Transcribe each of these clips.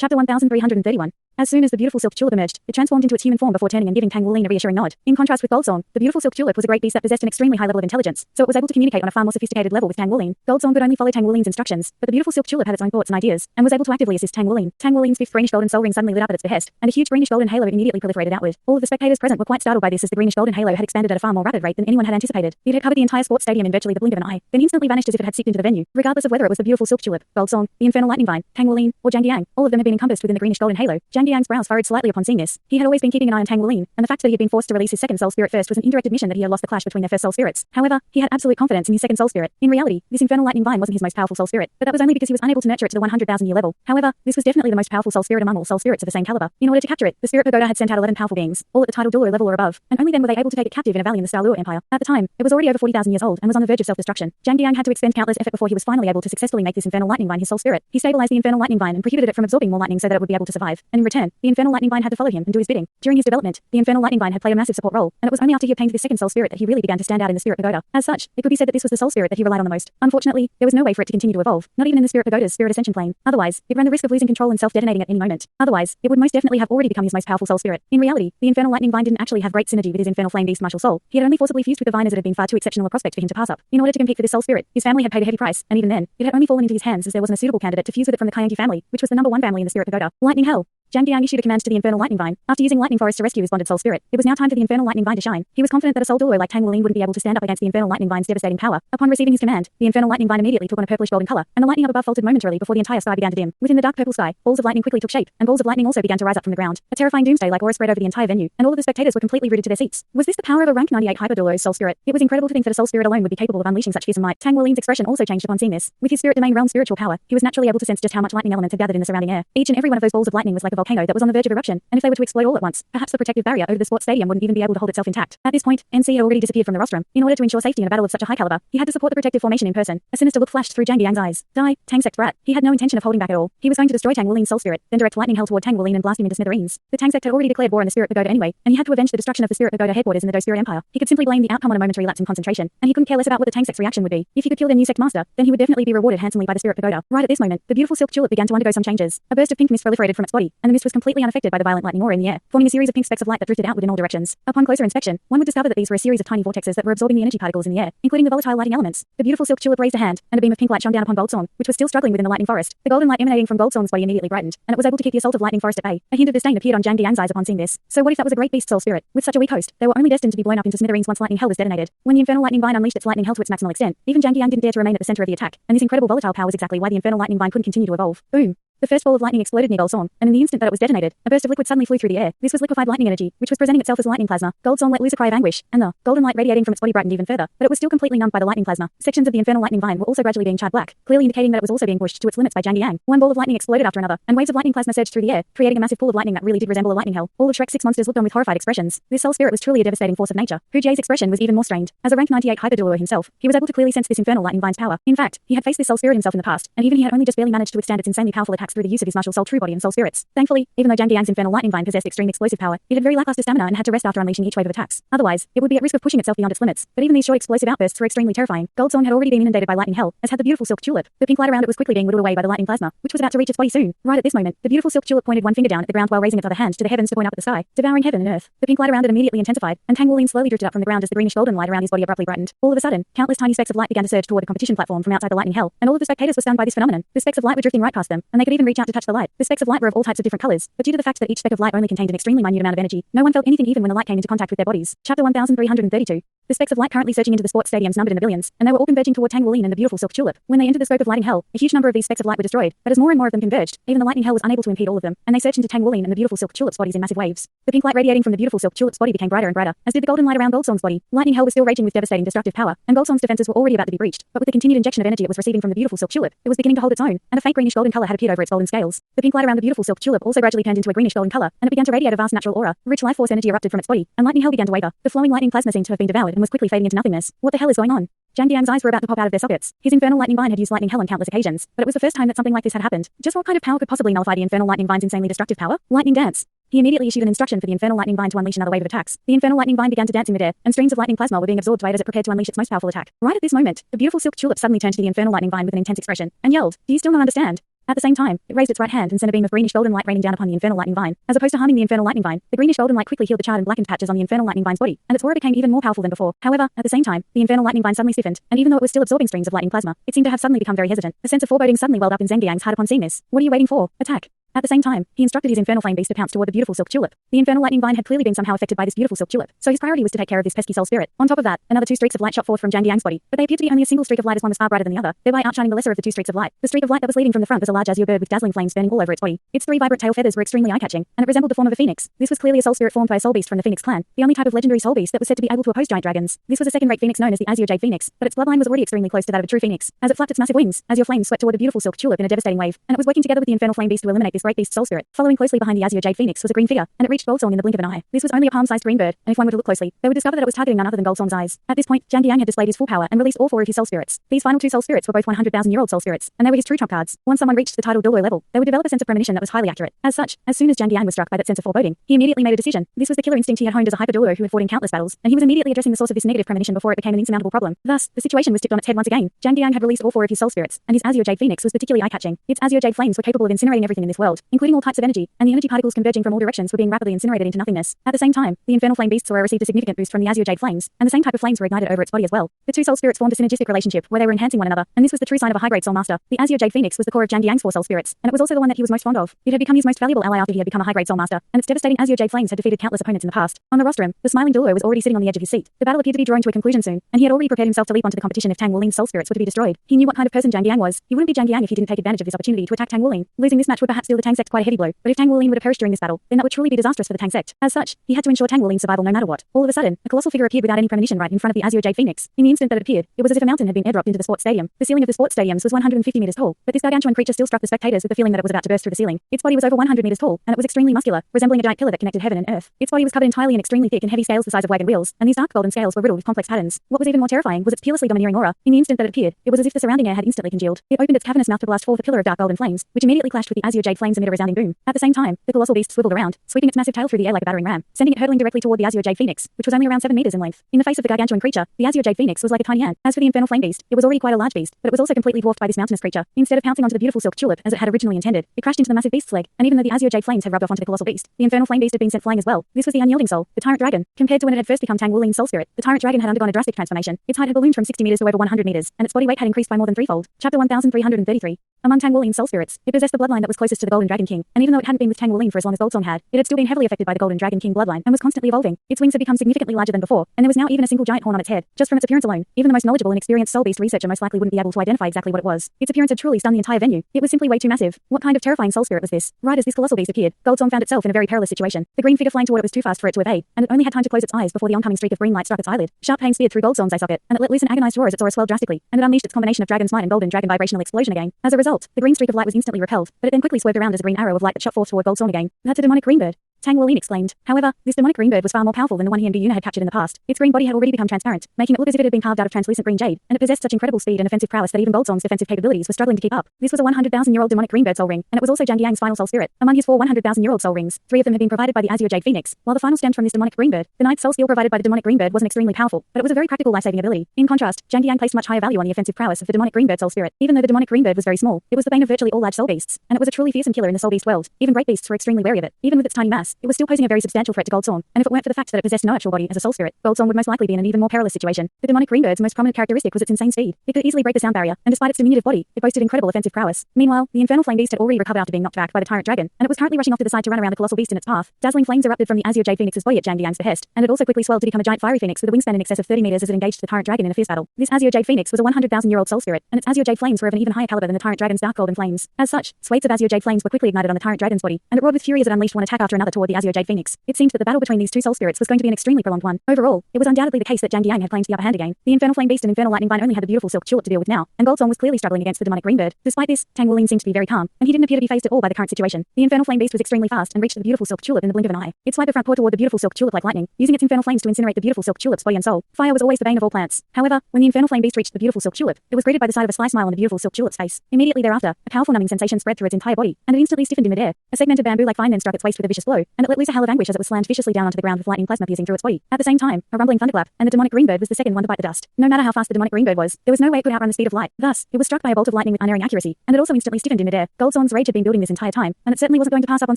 Chapter 1331. As soon as the beautiful silk tulip emerged, it transformed into its human form before turning and giving Tang Wuling a reassuring nod. In contrast with Goldsong, the beautiful silk tulip was a great beast that possessed an extremely high level of intelligence, so it was able to communicate on a far more sophisticated level with Tang Wuling. Goldsong could only follow Tang Wuling's instructions, but the beautiful silk tulip had its own thoughts and ideas, and was able to actively assist Tang Wuling. Tang Wuling's fifth greenish golden soul ring suddenly lit up at its behest, and a huge greenish golden halo immediately proliferated outward. All of the spectators present were quite startled by this, as the greenish golden halo had expanded at a far more rapid rate than anyone had anticipated. It had covered the entire sports stadium in virtually the blink of an eye, then instantly vanished as if it had seeped into the venue. Regardless of whether it was the beautiful silk tulip, Goldsong, the infernal lightning vine, Tang Wuling, or Jang Yang, all of them had been encompassed within the greenish golden halo. Jang Yang's brows furrowed slightly upon seeing this. He had always been keeping an eye on Tang Wuling, and the fact that he had been forced to release his second soul spirit first was an indirect admission that he had lost the clash between their first soul spirits. However, he had absolute confidence in his second soul spirit. In reality, this infernal lightning vine wasn't his most powerful soul spirit, but that was only because he was unable to nurture it to the 100,000-year level. However, this was definitely the most powerful soul spirit among all soul spirits of the same caliber. In order to capture it, the spirit pagoda had sent out 11 powerful beings, all at the title Douluo level or above, and only then were they able to take it captive in a valley in the Douluo Empire. At the time, it was already over 40,000 years old and was on the verge of self-destruction. Jang Yang had to expend countless effort before he was finally able to successfully make this infernal lightning vine his soul spirit. He stabilized the infernal lightning vine and prohibited it from absorbing more lightning so that it would be able to survive. And in return, the infernal lightning vine had to follow him and do his bidding. During his development, the infernal lightning vine had played a massive support role, and it was only after he obtained this second soul spirit that he really began to stand out in the spirit pagoda. As such, it could be said that this was the soul spirit that he relied on the most. Unfortunately, there was no way for it to continue to evolve, not even in the spirit pagoda's spirit ascension plane. Otherwise, it ran the risk of losing control and self-detonating at any moment. Otherwise, it would most definitely have already become his most powerful soul spirit. In reality, the infernal lightning vine didn't actually have great synergy with his infernal flame beast martial soul. He had only forcibly fused with the vine as it had been far too exceptional a prospect for him to pass up. In order to compete for this soul spirit, his family had paid a heavy price, and even then, it had only fallen into his hands as there wasn't a suitable candidate to fuse with it from the Kyangi family, which was the #1 family in the spirit pagoda. Lightning hell. Jang Yang issued a command to the infernal lightning vine. After using lightning forest to rescue his bonded soul spirit, it was now time for the infernal lightning vine to shine. He was confident that a soul Douluo like Tang Wuling wouldn't be able to stand up against the infernal lightning vine's devastating power. Upon receiving his command, the infernal lightning vine immediately took on a purplish golden color, and the lightning up above faltered momentarily before the entire sky began to dim. Within the dark purple sky, balls of lightning quickly took shape, and balls of lightning also began to rise up from the ground. A terrifying doomsday-like aura spread over the entire venue, and all of the spectators were completely rooted to their seats. Was this the power of a rank 98 hyper Douluo's soul spirit? It was incredible to think that a soul spirit alone would be capable of unleashing such fearsome might. Tang Wuling's expression also changed upon seeing this. With his spirit domain realm spiritual power, he was naturally able to sense just how much lightning elements had gathered in the surrounding air. Each and every one of those balls of lightning was like a volcano that was on the verge of eruption, and if they were to explode all at once, perhaps the protective barrier over the sports stadium wouldn't even be able to hold itself intact. At this point, NC had already disappeared from the rostrum. In order to ensure safety in a battle of such a high caliber, he had to support the protective formation in person. A sinister look flashed through Jang Yang's eyes. Die, Tang sect brat. He had no intention of holding back at all. He was going to destroy Tang Wuling's soul spirit, then direct lightning hell toward Tang Wuling and blast him into smithereens. The Tang sect had already declared war on the spirit pagoda anyway, and he had to avenge the destruction of the spirit pagoda headquarters in the Dou Spirit Empire. He could simply blame the outcome on a momentary lapse in concentration, and he couldn't care less about what the Tang sect's reaction would be. If he could kill their new sect master, then he would definitely be rewarded handsomely by the spirit pagoda. Right at this moment, the beautiful silk tulip began to undergo some changes. A burst of pink mist proliferated from its body, and the mist was completely unaffected by the violent lightning aura in the air, forming a series of pink specks of light that drifted outward in all directions. Upon closer inspection, one would discover that these were a series of tiny vortexes that were absorbing the energy particles in the air, including the volatile lighting elements. The beautiful silk tulip raised a hand, and a beam of pink light shone down upon Goldsong, which was still struggling within the lightning forest. The golden light emanating from Goldsong's body immediately brightened, and it was able to keep the assault of lightning forest at bay. A hint of disdain appeared on Jang Yang's eyes upon seeing this. So what if that was a great beast soul spirit? With such a weak host, they were only destined to be blown up into smithereens once lightning hell was detonated. When the infernal lightning vine unleashed its lightning hell to its maximal extent, even Jang Yang didn't dare to remain at the center of the attack, and this incredible volatile power was exactly why the infernal lightning vine couldn't continue to evolve. Boom. The first ball of lightning exploded near Goldsong, and in the instant that it was detonated, a burst of liquid suddenly flew through the air. This was liquefied lightning energy, which was presenting itself as lightning plasma. Goldsong let loose a cry of anguish, and the golden light radiating from its body brightened even further, but it was still completely numbed by the lightning plasma. Sections of the infernal lightning vine were also gradually being charred black, clearly indicating that it was also being pushed to its limits by Jang Yang. One ball of lightning exploded after another, and waves of lightning plasma surged through the air, creating a massive pool of lightning that really did resemble a lightning hell. All of Shrek 6 monsters looked on with horrified expressions. This soul spirit was truly a devastating force of nature. Hu Jie's expression was even more strained. As a rank 98 hyper Douluo himself, he was able to clearly sense this infernal lightning vine's power. In fact, he had faced this soul spirit himself in the past, and even he had only just barely managed to withstand its insanely powerful attacks through the use of his martial soul true body and soul spirits. Thankfully, even though Jang Yang's infernal lightning vine possessed extreme explosive power, it had very lackluster stamina and had to rest after unleashing each wave of attacks. Otherwise, it would be at risk of pushing itself beyond its limits. But even these short explosive outbursts were extremely terrifying. Goldsong had already been inundated by lightning hell, as had the beautiful silk tulip. The pink light around it was quickly being whittled away by the lightning plasma, which was about to reach its body soon. Right at this moment, the beautiful silk tulip pointed one finger down at the ground while raising its other hand to the heavens to point up at the sky, devouring heaven and earth. The pink light around it immediately intensified, and Tang Wuling slowly drifted up from the ground as the greenish golden light around his body abruptly brightened. All of a sudden, countless tiny specks of light began to surge toward the competition platform from outside the lightning hell, and all of the spectators were stunned by this phenomenon. The specks of light were drifting right past them, and they could even reach out to touch the light. The specks of light were of all types of different colors, but due to the fact that each speck of light only contained an extremely minute amount of energy, no one felt anything even when the light came into contact with their bodies. Chapter 1332. The specks of light currently surging into the sports stadiums numbered in the billions, and they were all converging toward Tang Wuling and the beautiful silk tulip. When they entered the scope of lightning hell, a huge number of these specks of light were destroyed, but as more and more of them converged, even the lightning hell was unable to impede all of them, and they surged into Tang Wuling and the beautiful silk tulip's bodies in massive waves. The pink light radiating from the beautiful silk tulip's body became brighter and brighter, as did the golden light around Goldsong's body. Lightning hell was still raging with devastating destructive power, and Goldsong's defenses were already about to be breached, but with the continued injection of energy it was receiving from the beautiful silk tulip, it was beginning to hold its own, and a faint greenish golden color had appeared over its golden scales. The pink light around the beautiful silk tulip also gradually turned into a greenish golden color, and it began to radiate a vast natural aura. Rich life force energy erupted from its body, and lightning hell began to waver. The flowing lightning plasma seemed to have been devoured and was quickly fading into nothingness. What the hell is going on? Jang Yang's eyes were about to pop out of their sockets. His infernal lightning vine had used lightning hell on countless occasions, but it was the first time that something like this had happened. Just what kind of power could possibly nullify the infernal lightning vine's insanely destructive power? Lightning dance. He immediately issued an instruction for the infernal lightning vine to unleash another wave of attacks. The infernal lightning vine began to dance in midair, and streams of lightning plasma were being absorbed by it as it prepared to unleash its most powerful attack. Right at this moment, the beautiful silk tulip suddenly turned to the infernal lightning vine with an intense expression, and yelled, "Do you still not understand? At the same time, it raised its right hand and sent a beam of greenish-golden light raining down upon the infernal lightning vine. As opposed to harming the infernal lightning vine, the greenish-golden light quickly healed the charred and blackened patches on the infernal lightning vine's body, and its aura became even more powerful than before. However, at the same time, the infernal lightning vine suddenly stiffened, and even though it was still absorbing streams of lightning plasma, it seemed to have suddenly become very hesitant. A sense of foreboding suddenly welled up in Jang Yang's heart upon seeing this. What are you waiting for? Attack! At the same time, he instructed his infernal flame beast to pounce toward the beautiful silk tulip. The infernal lightning vine had clearly been somehow affected by this beautiful silk tulip, so his priority was to take care of this pesky soul spirit. On top of that, another two streaks of light shot forth from Jang Yang's body, but they appeared to be only a single streak of light as one was far brighter than the other, thereby outshining the lesser of the two streaks of light. The streak of light that was leading from the front was a large azure bird with dazzling flames burning all over its body. Its three vibrant tail feathers were extremely eye-catching, and it resembled the form of a phoenix. This was clearly a soul spirit formed by a soul beast from the Phoenix clan, the only type of legendary soul beast that was said to be able to oppose giant dragons. This was a second-rate phoenix known as the azure jade phoenix, but its bloodline was already extremely close to that of a true phoenix. As it flapped its massive wings, azure flames swept toward the beautiful silk tulip in a devastating wave, and it was working together with the infernal flame beast to eliminate this great beast soul spirit. Following closely behind the azure jade phoenix was a green figure, and it reached Goldsong in the blink of an eye. This was only a palm-sized green bird, and if one were to look closely, they would discover that it was targeting none other than Goldsong's eyes. At this point, Jang Yang had displayed his full power and released all four of his soul spirits. These final two soul spirits were both 100,000-year-old soul spirits, and they were his true trump cards. Once someone reached the title Douluo level, they would develop a sense of premonition that was highly accurate. As such, as soon as Jang Yang was struck by that sense of foreboding, he immediately made a decision. This was the killer instinct he had honed as a hyper Douluo who had fought in countless battles, and he was immediately addressing the source of this negative premonition before it became an insurmountable problem. Thus, the situation was tipped on its head once again. Jang Yang had released all four of his soul spirits, and his azure jade phoenix was particularly eye-catching. Its azure jade flames were capable of incinerating everything in this world, including all types of energy, and the energy particles converging from all directions were being rapidly incinerated into nothingness. At the same time, the infernal flame beast's aura received a significant boost from the azure jade flames, and the same type of flames were ignited over its body as well. The two soul spirits formed a synergistic relationship where they were enhancing one another, and this was the true sign of a high-grade soul master. The azure jade phoenix was the core of Jang Yang's four soul spirits, and it was also the one that he was most fond of. It had become his most valuable ally after he had become a high-grade soul master, and its devastating azure jade flames had defeated countless opponents in the past. On the rostrum, the smiling Douluo was already sitting on the edge of his seat. The battle appeared to be drawing to a conclusion soon, and he had already prepared himself to leap onto the competition if Tang Wulin's soul spirits were to be destroyed. He knew what kind of person Jang Yang was. He wouldn't be Jang Yang if he didn't take advantage of this opportunity to attack Tang Wulin. Losing this match would perhaps deal the Tang sect quite a heavy blow, but if Tang Wulin would have perished during this battle, then that would truly be disastrous for the Tang sect. As such, he had to ensure Tang Wulin's survival no matter what. All of a sudden, a colossal figure appeared without any premonition right in front of the azure jade phoenix. In the instant that it appeared, it was as if a mountain had been airdropped into the sports stadium. The ceiling of the sports stadiums was 150 meters tall, but this gargantuan creature still struck the spectators with the feeling that it was about to burst through the ceiling. Its body was over 100 meters tall, and it was extremely muscular, resembling a giant pillar that connected heaven and earth. Its body was covered entirely in extremely thick and heavy scales the size of wagon wheels, and these dark golden scales were riddled with complex patterns. What was even more terrifying was its peerlessly domineering aura. In the instant that it appeared, it was as if the surrounding air had instantly congealed. It opened its cavernous mouth to blast forth a pillar of dark golden flames, which immediately clashed with the azure jade flames amid a resounding boom. At the same time, the colossal beast swiveled around, sweeping its massive tail through the air like a battering ram, sending it hurtling directly toward the azure jade phoenix, which was only around 7 meters in length. In the face of the gargantuan creature, the azure jade phoenix was like a tiny ant. As for the infernal flame beast, it was already quite a large beast, but it was also completely dwarfed by this mountainous creature. Instead of pouncing onto the beautiful silk tulip as it had originally intended, it crashed into the massive beast's leg, and even though the azure jade flames had rubbed off onto the colossal beast, the infernal flame beast had been sent flying as well. This was the unyielding soul, the tyrant dragon. Compared to when it had first become Tang Wulin's soul spirit, the tyrant dragon had undergone a drastic transformation. Its height had ballooned from 60 meters to over 100 meters, and its body weight had increased by more than threefold. Chapter 1333. Among Tang Wulin's soul spirits, it possessed the bloodline that was closest to the Golden Dragon King, and even though it hadn't been with Tang Wulin for as long as Goldsong had, it had still been heavily affected by the Golden Dragon King bloodline and was constantly evolving. Its wings had become significantly larger than before, and there was now even a single giant horn on its head. Just from its appearance alone, even the most knowledgeable and experienced soul beast researcher most likely wouldn't be able to identify exactly what it was. Its appearance had truly stunned the entire venue. It was simply way too massive. What kind of terrifying soul spirit was this? Right as this colossal beast appeared, Goldsong found itself in a very perilous situation. The green figure flying toward it was too fast for it to evade, and it only had time to close its eyes before the oncoming streak of green light struck its eyelid. Sharp pain speared through Goldsong's eye socket, and it let loose an agonized roar as its aura swelled drastically, and it unleashed its combination of dragon's might and golden dragon vibrational explosion again. As a result, the green streak of light was instantly repelled, but it then quickly swerved around as a green arrow of light that shot forth toward Goldsong again. That's a demonic green bird, Tang Wulin exclaimed. However, this demonic green bird was far more powerful than the one he and Yuna had captured in the past. Its green body had already become transparent, making it look as if it had been carved out of translucent green jade, and it possessed such incredible speed and offensive prowess that even Goldsong's defensive capabilities were struggling to keep up. This was a 100,000-year-old demonic green bird soul ring, and it was also Jang Yang's final soul spirit. Among his 4 100,000-year-old soul rings, 3 of them had been provided by the azure jade phoenix, while the final stemmed from this demonic green bird. The ninth soul skill provided by the demonic green bird wasn't extremely powerful, but it was a very practical life-saving ability. In contrast, Jang Yang placed much higher value on the offensive prowess of the demonic green bird soul spirit. Even though the demonic green bird was very small, it was the bane of virtually all large soul beasts, and it was a truly fearsome killer in the soul beast world. Even great beasts were extremely wary of it. Even with its tiny mass, it was still posing a very substantial threat to Goldsong, and if it weren't for the fact that it possessed no actual body as a soul spirit, Goldsong would most likely be in an even more perilous situation. The demonic green bird's most prominent characteristic was its insane speed. It could easily break the sound barrier, and despite its diminutive body, it boasted incredible offensive prowess. Meanwhile, the infernal flame beast had already recovered after being knocked back by the tyrant dragon, and it was currently rushing off to the side to run around the colossal beast in its path. Dazzling flames erupted from the azure jade phoenix's body at Jang Yang's behest, and it also quickly swelled to become a giant fiery phoenix with a wingspan in excess of 30 meters as it engaged the tyrant dragon in a fierce battle. This azure jade phoenix was a 100,000-year-old soul spirit, and its azure jade flames were of an even higher caliber than the tyrant dragon's dark golden flames. As such, swathes of azure jade flames were quickly ignited on the tyrant dragon's body, and it roared with fury as it unleashed one attack after another toward the azure jade phoenix. It seemed that the battle between these two soul spirits was going to be an extremely prolonged one. Overall, it was undoubtedly the case that Jang Yang had claimed the upper hand again. The infernal flame beast and infernal lightning vine only had the beautiful silk tulip to deal with now, and Goldsong was clearly struggling against the demonic green bird. Despite this, Tang Wulin seemed to be very calm, and he didn't appear to be fazed at all by the current situation. The infernal flame beast was extremely fast and reached the beautiful silk tulip in the blink of an eye. It swiped the front paw toward the beautiful silk tulip like lightning, using its infernal flames to incinerate the beautiful silk tulip's body and soul. Fire was always the bane of all plants. However, when the infernal flame beast reached the beautiful silk tulip, it was greeted by the sight of a sly smile on the beautiful silk tulip's face. Immediately thereafter, a powerful numbing sensation spread through its entire body, and it instantly stiffened in midair. A segment of bamboo like vine then struck its waist with a vicious blow, Douluo, and it let loose a howl of anguish as it was slammed viciously down onto the ground with lightning plasma piercing through its body. At the same time, a rumbling thunderclap, and the demonic green bird was the second one to bite the dust. No matter how fast the demonic green bird was, there was no way it could outrun the speed of light. Thus, it was struck by a bolt of lightning with unerring accuracy, and it also instantly stiffened in midair. Goldzorn's rage had been building this entire time, and it certainly wasn't going to pass up on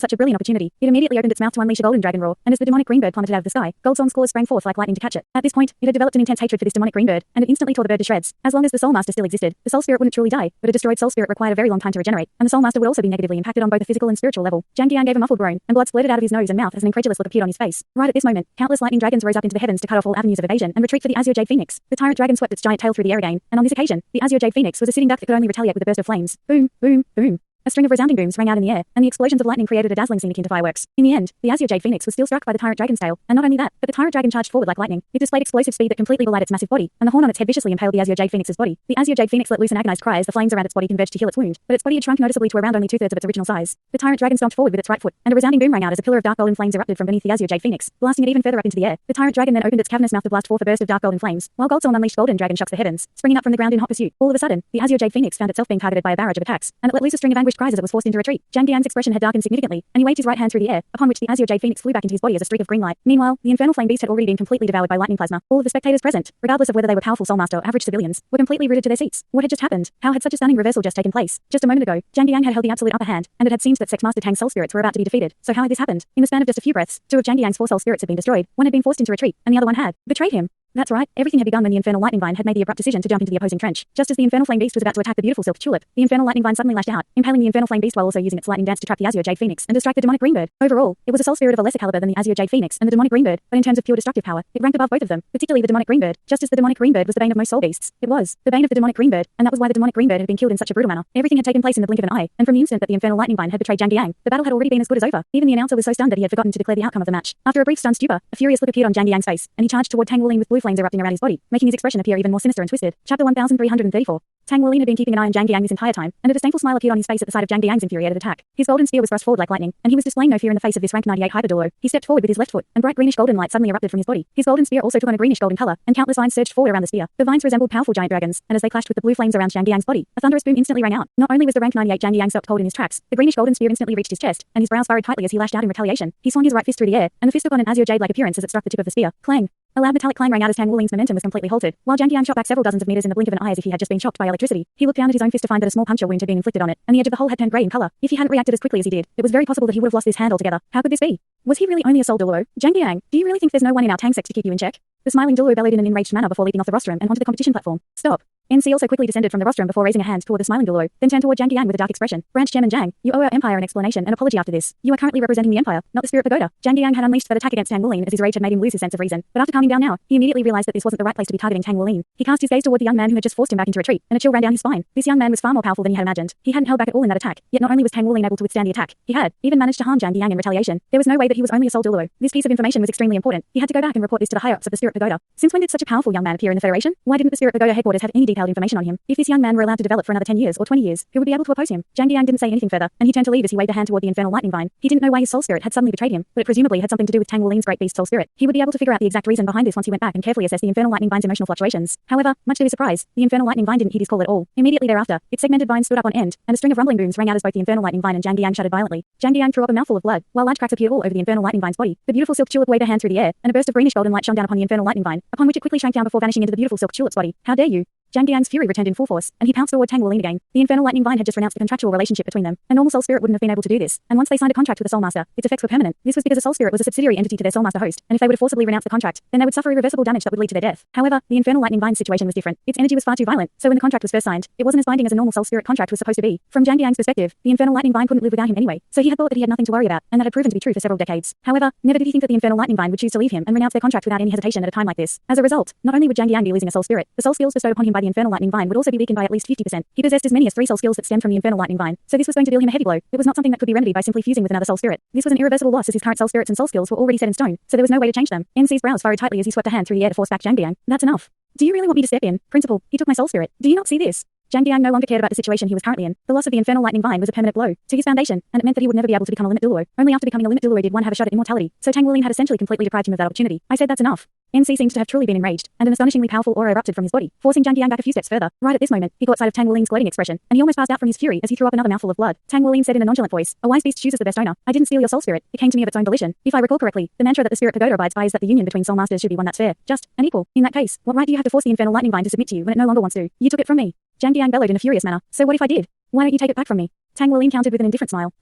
such a brilliant opportunity. It immediately opened its mouth to unleash a golden dragon roar, and as the demonic green bird plummeted out of the sky, Goldzorn's claws sprang forth like lightning to catch it. At this point, it had developed an intense hatred for this demonic green bird, and it instantly tore the bird to shreds. As long as the Soul Master still existed, the Soul Spirit wouldn't truly die, but a destroyed Soul Spirit required a very long time to regenerate, and the Soul Master would also be negatively impacted on both a physical and spiritual level. Jang Yang gave a muffled groan, and blood splurted out of his nose and mouth as an incredulous look appeared on his face. Right at this moment, countless lightning dragons rose up into the heavens to cut off all avenues of evasion and retreat for the Azure Jade Phoenix. The tyrant dragon swept its giant tail through the air again, and on this occasion, the Azure Jade Phoenix was a sitting duck that could only retaliate with a burst of flames. Boom, boom, boom. A string of resounding booms rang out in the air, and the explosions of lightning created a dazzling scene akin to fireworks. In the end, the Azure Jade Phoenix was still struck by the tyrant dragon's tail, and not only that, but the tyrant dragon charged forward like lightning. It displayed explosive speed that completely belied its massive body, and the horn on its head viciously impaled the Azure Jade Phoenix's body. The Azure Jade Phoenix let loose an agonized cry as the flames around its body converged to heal its wound, but its body had shrunk noticeably to around only 2/3 of its original size. The tyrant dragon stomped forward with its right foot, and a resounding boom rang out as a pillar of dark golden flames erupted from beneath the Azure Jade Phoenix, blasting it even further up into the air. The tyrant dragon then opened its cavernous mouth to blast forth a burst of dark golden flames, while Goldzorn unleashed golden dragon shocks the heavens, springing up from the ground in hot pursuit. All of a sudden, the Azure Jade Phoenix found itself being targeted by a barrage of attacks, and it let loose a string of anguished cries as it was forced into retreat. Jang Yang's expression had darkened significantly, and he waved his right hand through the air, upon which the Azure Jade Phoenix flew back into his body as a streak of green light. Meanwhile, the infernal flame beast had already been completely devoured by lightning plasma. All of the spectators present, regardless of whether they were powerful Soul Master or average civilians, were completely rooted to their seats. What had just happened? How had such a stunning reversal just taken place? Just a moment ago, Jang Yang had held the absolute upper hand, and it had seemed that Sex Master Tang's soul spirits were about to be defeated. So how had this happened? In the span of just a few breaths, 2 of Jang Yang's 4 soul spirits had been destroyed. One had been forced into retreat, and the other one had betrayed him. That's right, everything had begun when the Infernal Lightning Vine had made the abrupt decision to jump into the opposing trench. Just as the Infernal Flame Beast was about to attack the beautiful Silk Tulip, the Infernal Lightning Vine suddenly lashed out, impaling the Infernal Flame Beast while also using its lightning dance to trap the Azure Jade Phoenix and distract the Demonic Green Bird. Overall, it was a soul spirit of a lesser caliber than the Azure Jade Phoenix and the Demonic Green Bird, but in terms of pure destructive power, it ranked above both of them, particularly the Demonic Green Bird. Just as the Demonic Green Bird was the bane of most soul beasts, it was the bane of the Demonic Green Bird, and that was why the Demonic Green Bird had been killed in such a brutal manner. Everything had taken place in the blink of an eye, and from the instant that the Infernal Lightning Vine had betrayed Jang Yang, the battle had already been as good as over. Even the announcer was so stunned that he had forgotten to declare the outcome of the match. After a brief stunned stupor, a furious look appeared on Jang Yang's face, and he charged toward Tang Wuling with blue flames erupting around his body, making his expression appear even more sinister and twisted. Chapter 1334. Tang Wuling had been keeping an eye on Jang Yang this entire time, and a disdainful smile appeared on his face at the sight of Jang Yang's infuriated attack. His golden spear was thrust forward like lightning, and he was displaying no fear in the face of this rank 98 hyper Douluo. He stepped forward with his left foot, and bright greenish golden light suddenly erupted from his body. His golden spear also took on a greenish golden color, and countless vines surged forward around the spear. The vines resembled powerful giant dragons, and as they clashed with the blue flames around Jang Yang's body, a thunderous boom instantly rang out. Not only was the rank 98 Jang Yang stopped cold in his tracks, the greenish golden spear instantly reached his chest, and his brows furrowed tightly as he lashed out in retaliation. He swung his right fist through the air, and the fist took on an azure jade-like appearance as it struck the tip of the spear. Clang! A loud metallic clang rang out as Tang Wuling's momentum was completely halted, while Jang Yang shot back several dozens of meters in the blink of an eye as if he had just been shocked by electricity. He looked down at his own fist to find that a small puncture wound had been inflicted on it, and the edge of the hole had turned grey in color. If he hadn't reacted as quickly as he did, it was very possible that he would have lost his hand altogether. How could this be? Was he really only a soul Douluo? Jang Yang, do you really think there's no one in our Tang sect to keep you in check? The smiling Douluo bellowed in an enraged manner before leaping off the rostrum and onto the competition platform. Stop. NC also quickly descended from the rostrum before raising a hand toward the smiling Douluo, then turned toward Jang Yang with a dark expression. Branch Chairman Jang, you owe our empire an explanation and apology after this. You are currently representing the empire, not the spirit pagoda. Jang Yang had unleashed that attack against Tang Wuling as his rage had made him lose his sense of reason. But after calming down now, he immediately realized that this wasn't the right place to be targeting Tang Wuling. He cast his gaze toward the young man who had just forced him back into retreat, and a chill ran down his spine. This young man was far more powerful than he had imagined. He hadn't held back at all in that attack, yet not only was Tang Wuling able to withstand the attack, he had even managed to harm Jang Yang in retaliation. There was no way that he was only a soul Douluo. This piece of information was extremely important. He had to go back and report this to the higher-ups of the spirit pagoda. Since when did such a powerful young man appear in the Federation? Why didn't the spirit pagoda headquarters have any detailed information on him? If this young man were allowed to develop for another 10 years or 20 years, who would be able to oppose him? Jang Yang didn't say anything further, and he turned to leave as he waved a hand toward the infernal lightning vine. He didn't know why his soul spirit had suddenly betrayed him, but it presumably had something to do with Tang Wuling's great beast soul spirit. He would be able to figure out the exact reason behind this once he went back and carefully assessed the infernal lightning vine's emotional fluctuations. However, much to his surprise, the infernal lightning vine didn't heed his call at all. Immediately thereafter, its segmented vine stood up on end, and a string of rumbling booms rang out as both the infernal lightning vine and Jang Yang shuddered violently. Jang Yang threw up a mouthful of blood, while large cracks appeared all over the infernal lightning vine's body. The beautiful silk tulip waved her hand through the air, and a burst of greenish golden light shone down upon the infernal lightning vine, upon which it quickly shrank down before vanishing into the beautiful silk tulip's body. How dare you? Jang Yang's fury returned in full force, and he pounced toward Tang Wuling again. The infernal lightning vine had just renounced the contractual relationship between them. A normal soul spirit wouldn't have been able to do this, and once they signed a contract with a soul master, its effects were permanent. This was because a soul spirit was a subsidiary entity to their soul master host, and if they were to forcibly renounce the contract, then they would suffer irreversible damage that would lead to their death. However, the infernal lightning vine's situation was different. Its energy was far too violent, so when the contract was first signed, it wasn't as binding as a normal soul spirit contract was supposed to be. From Jang Yang's perspective, the infernal lightning vine couldn't live without him anyway, so he had thought that he had nothing to worry about, and that had proven to be true for several decades. However, never did he think that the infernal lightning vine would choose to leave him and renounce their contract without any hesitation at a time like this. As a result, not only would Jang Yang be losing a soul spirit, the soul skills bestowed upon him by the infernal lightning vine would also be weakened by at least 50%. He possessed as many as 3 soul skills that stemmed from the infernal lightning vine, so this was going to deal him a heavy blow. It was not something that could be remedied by simply fusing with another soul spirit. This was an irreversible loss as his current soul spirits and soul skills were already set in stone, so there was no way to change them. NC's brows furrowed tightly as he swept a hand through the air to force back Jang Yang. That's enough. Do you really want me to step in? Principal, he took my soul spirit. Do you not see this? Jang Yang no longer cared about the situation he was currently in. The loss of the infernal lightning vine was a permanent blow to his foundation, and it meant that he would never be able to become a limit Douluo. Only after becoming a limit Douluo did one have a shot at immortality, so Tang Wuling had essentially completely deprived him of that opportunity. I said that's enough. NC seemed to have truly been enraged, and an astonishingly powerful aura erupted from his body, forcing Jang Yang back a few steps further. Right at this moment, he caught sight of Tang Wulin's gloating expression, and he almost passed out from his fury as he threw up another mouthful of blood. Tang Wulin said in a nonchalant voice, "A wise beast chooses the best owner. I didn't steal your soul spirit. It came to me of its own volition. If I recall correctly, the mantra that the spirit pagoda abides by is that the union between soul masters should be one that's fair, just, and equal. In that case, what right do you have to force the infernal lightning vine to submit to you when it no longer wants to? You took it from me." Jang Yang bellowed in a furious manner. "So what if I did? Why don't you take it back from me?" Tang Wulin countered with an indifferent smile.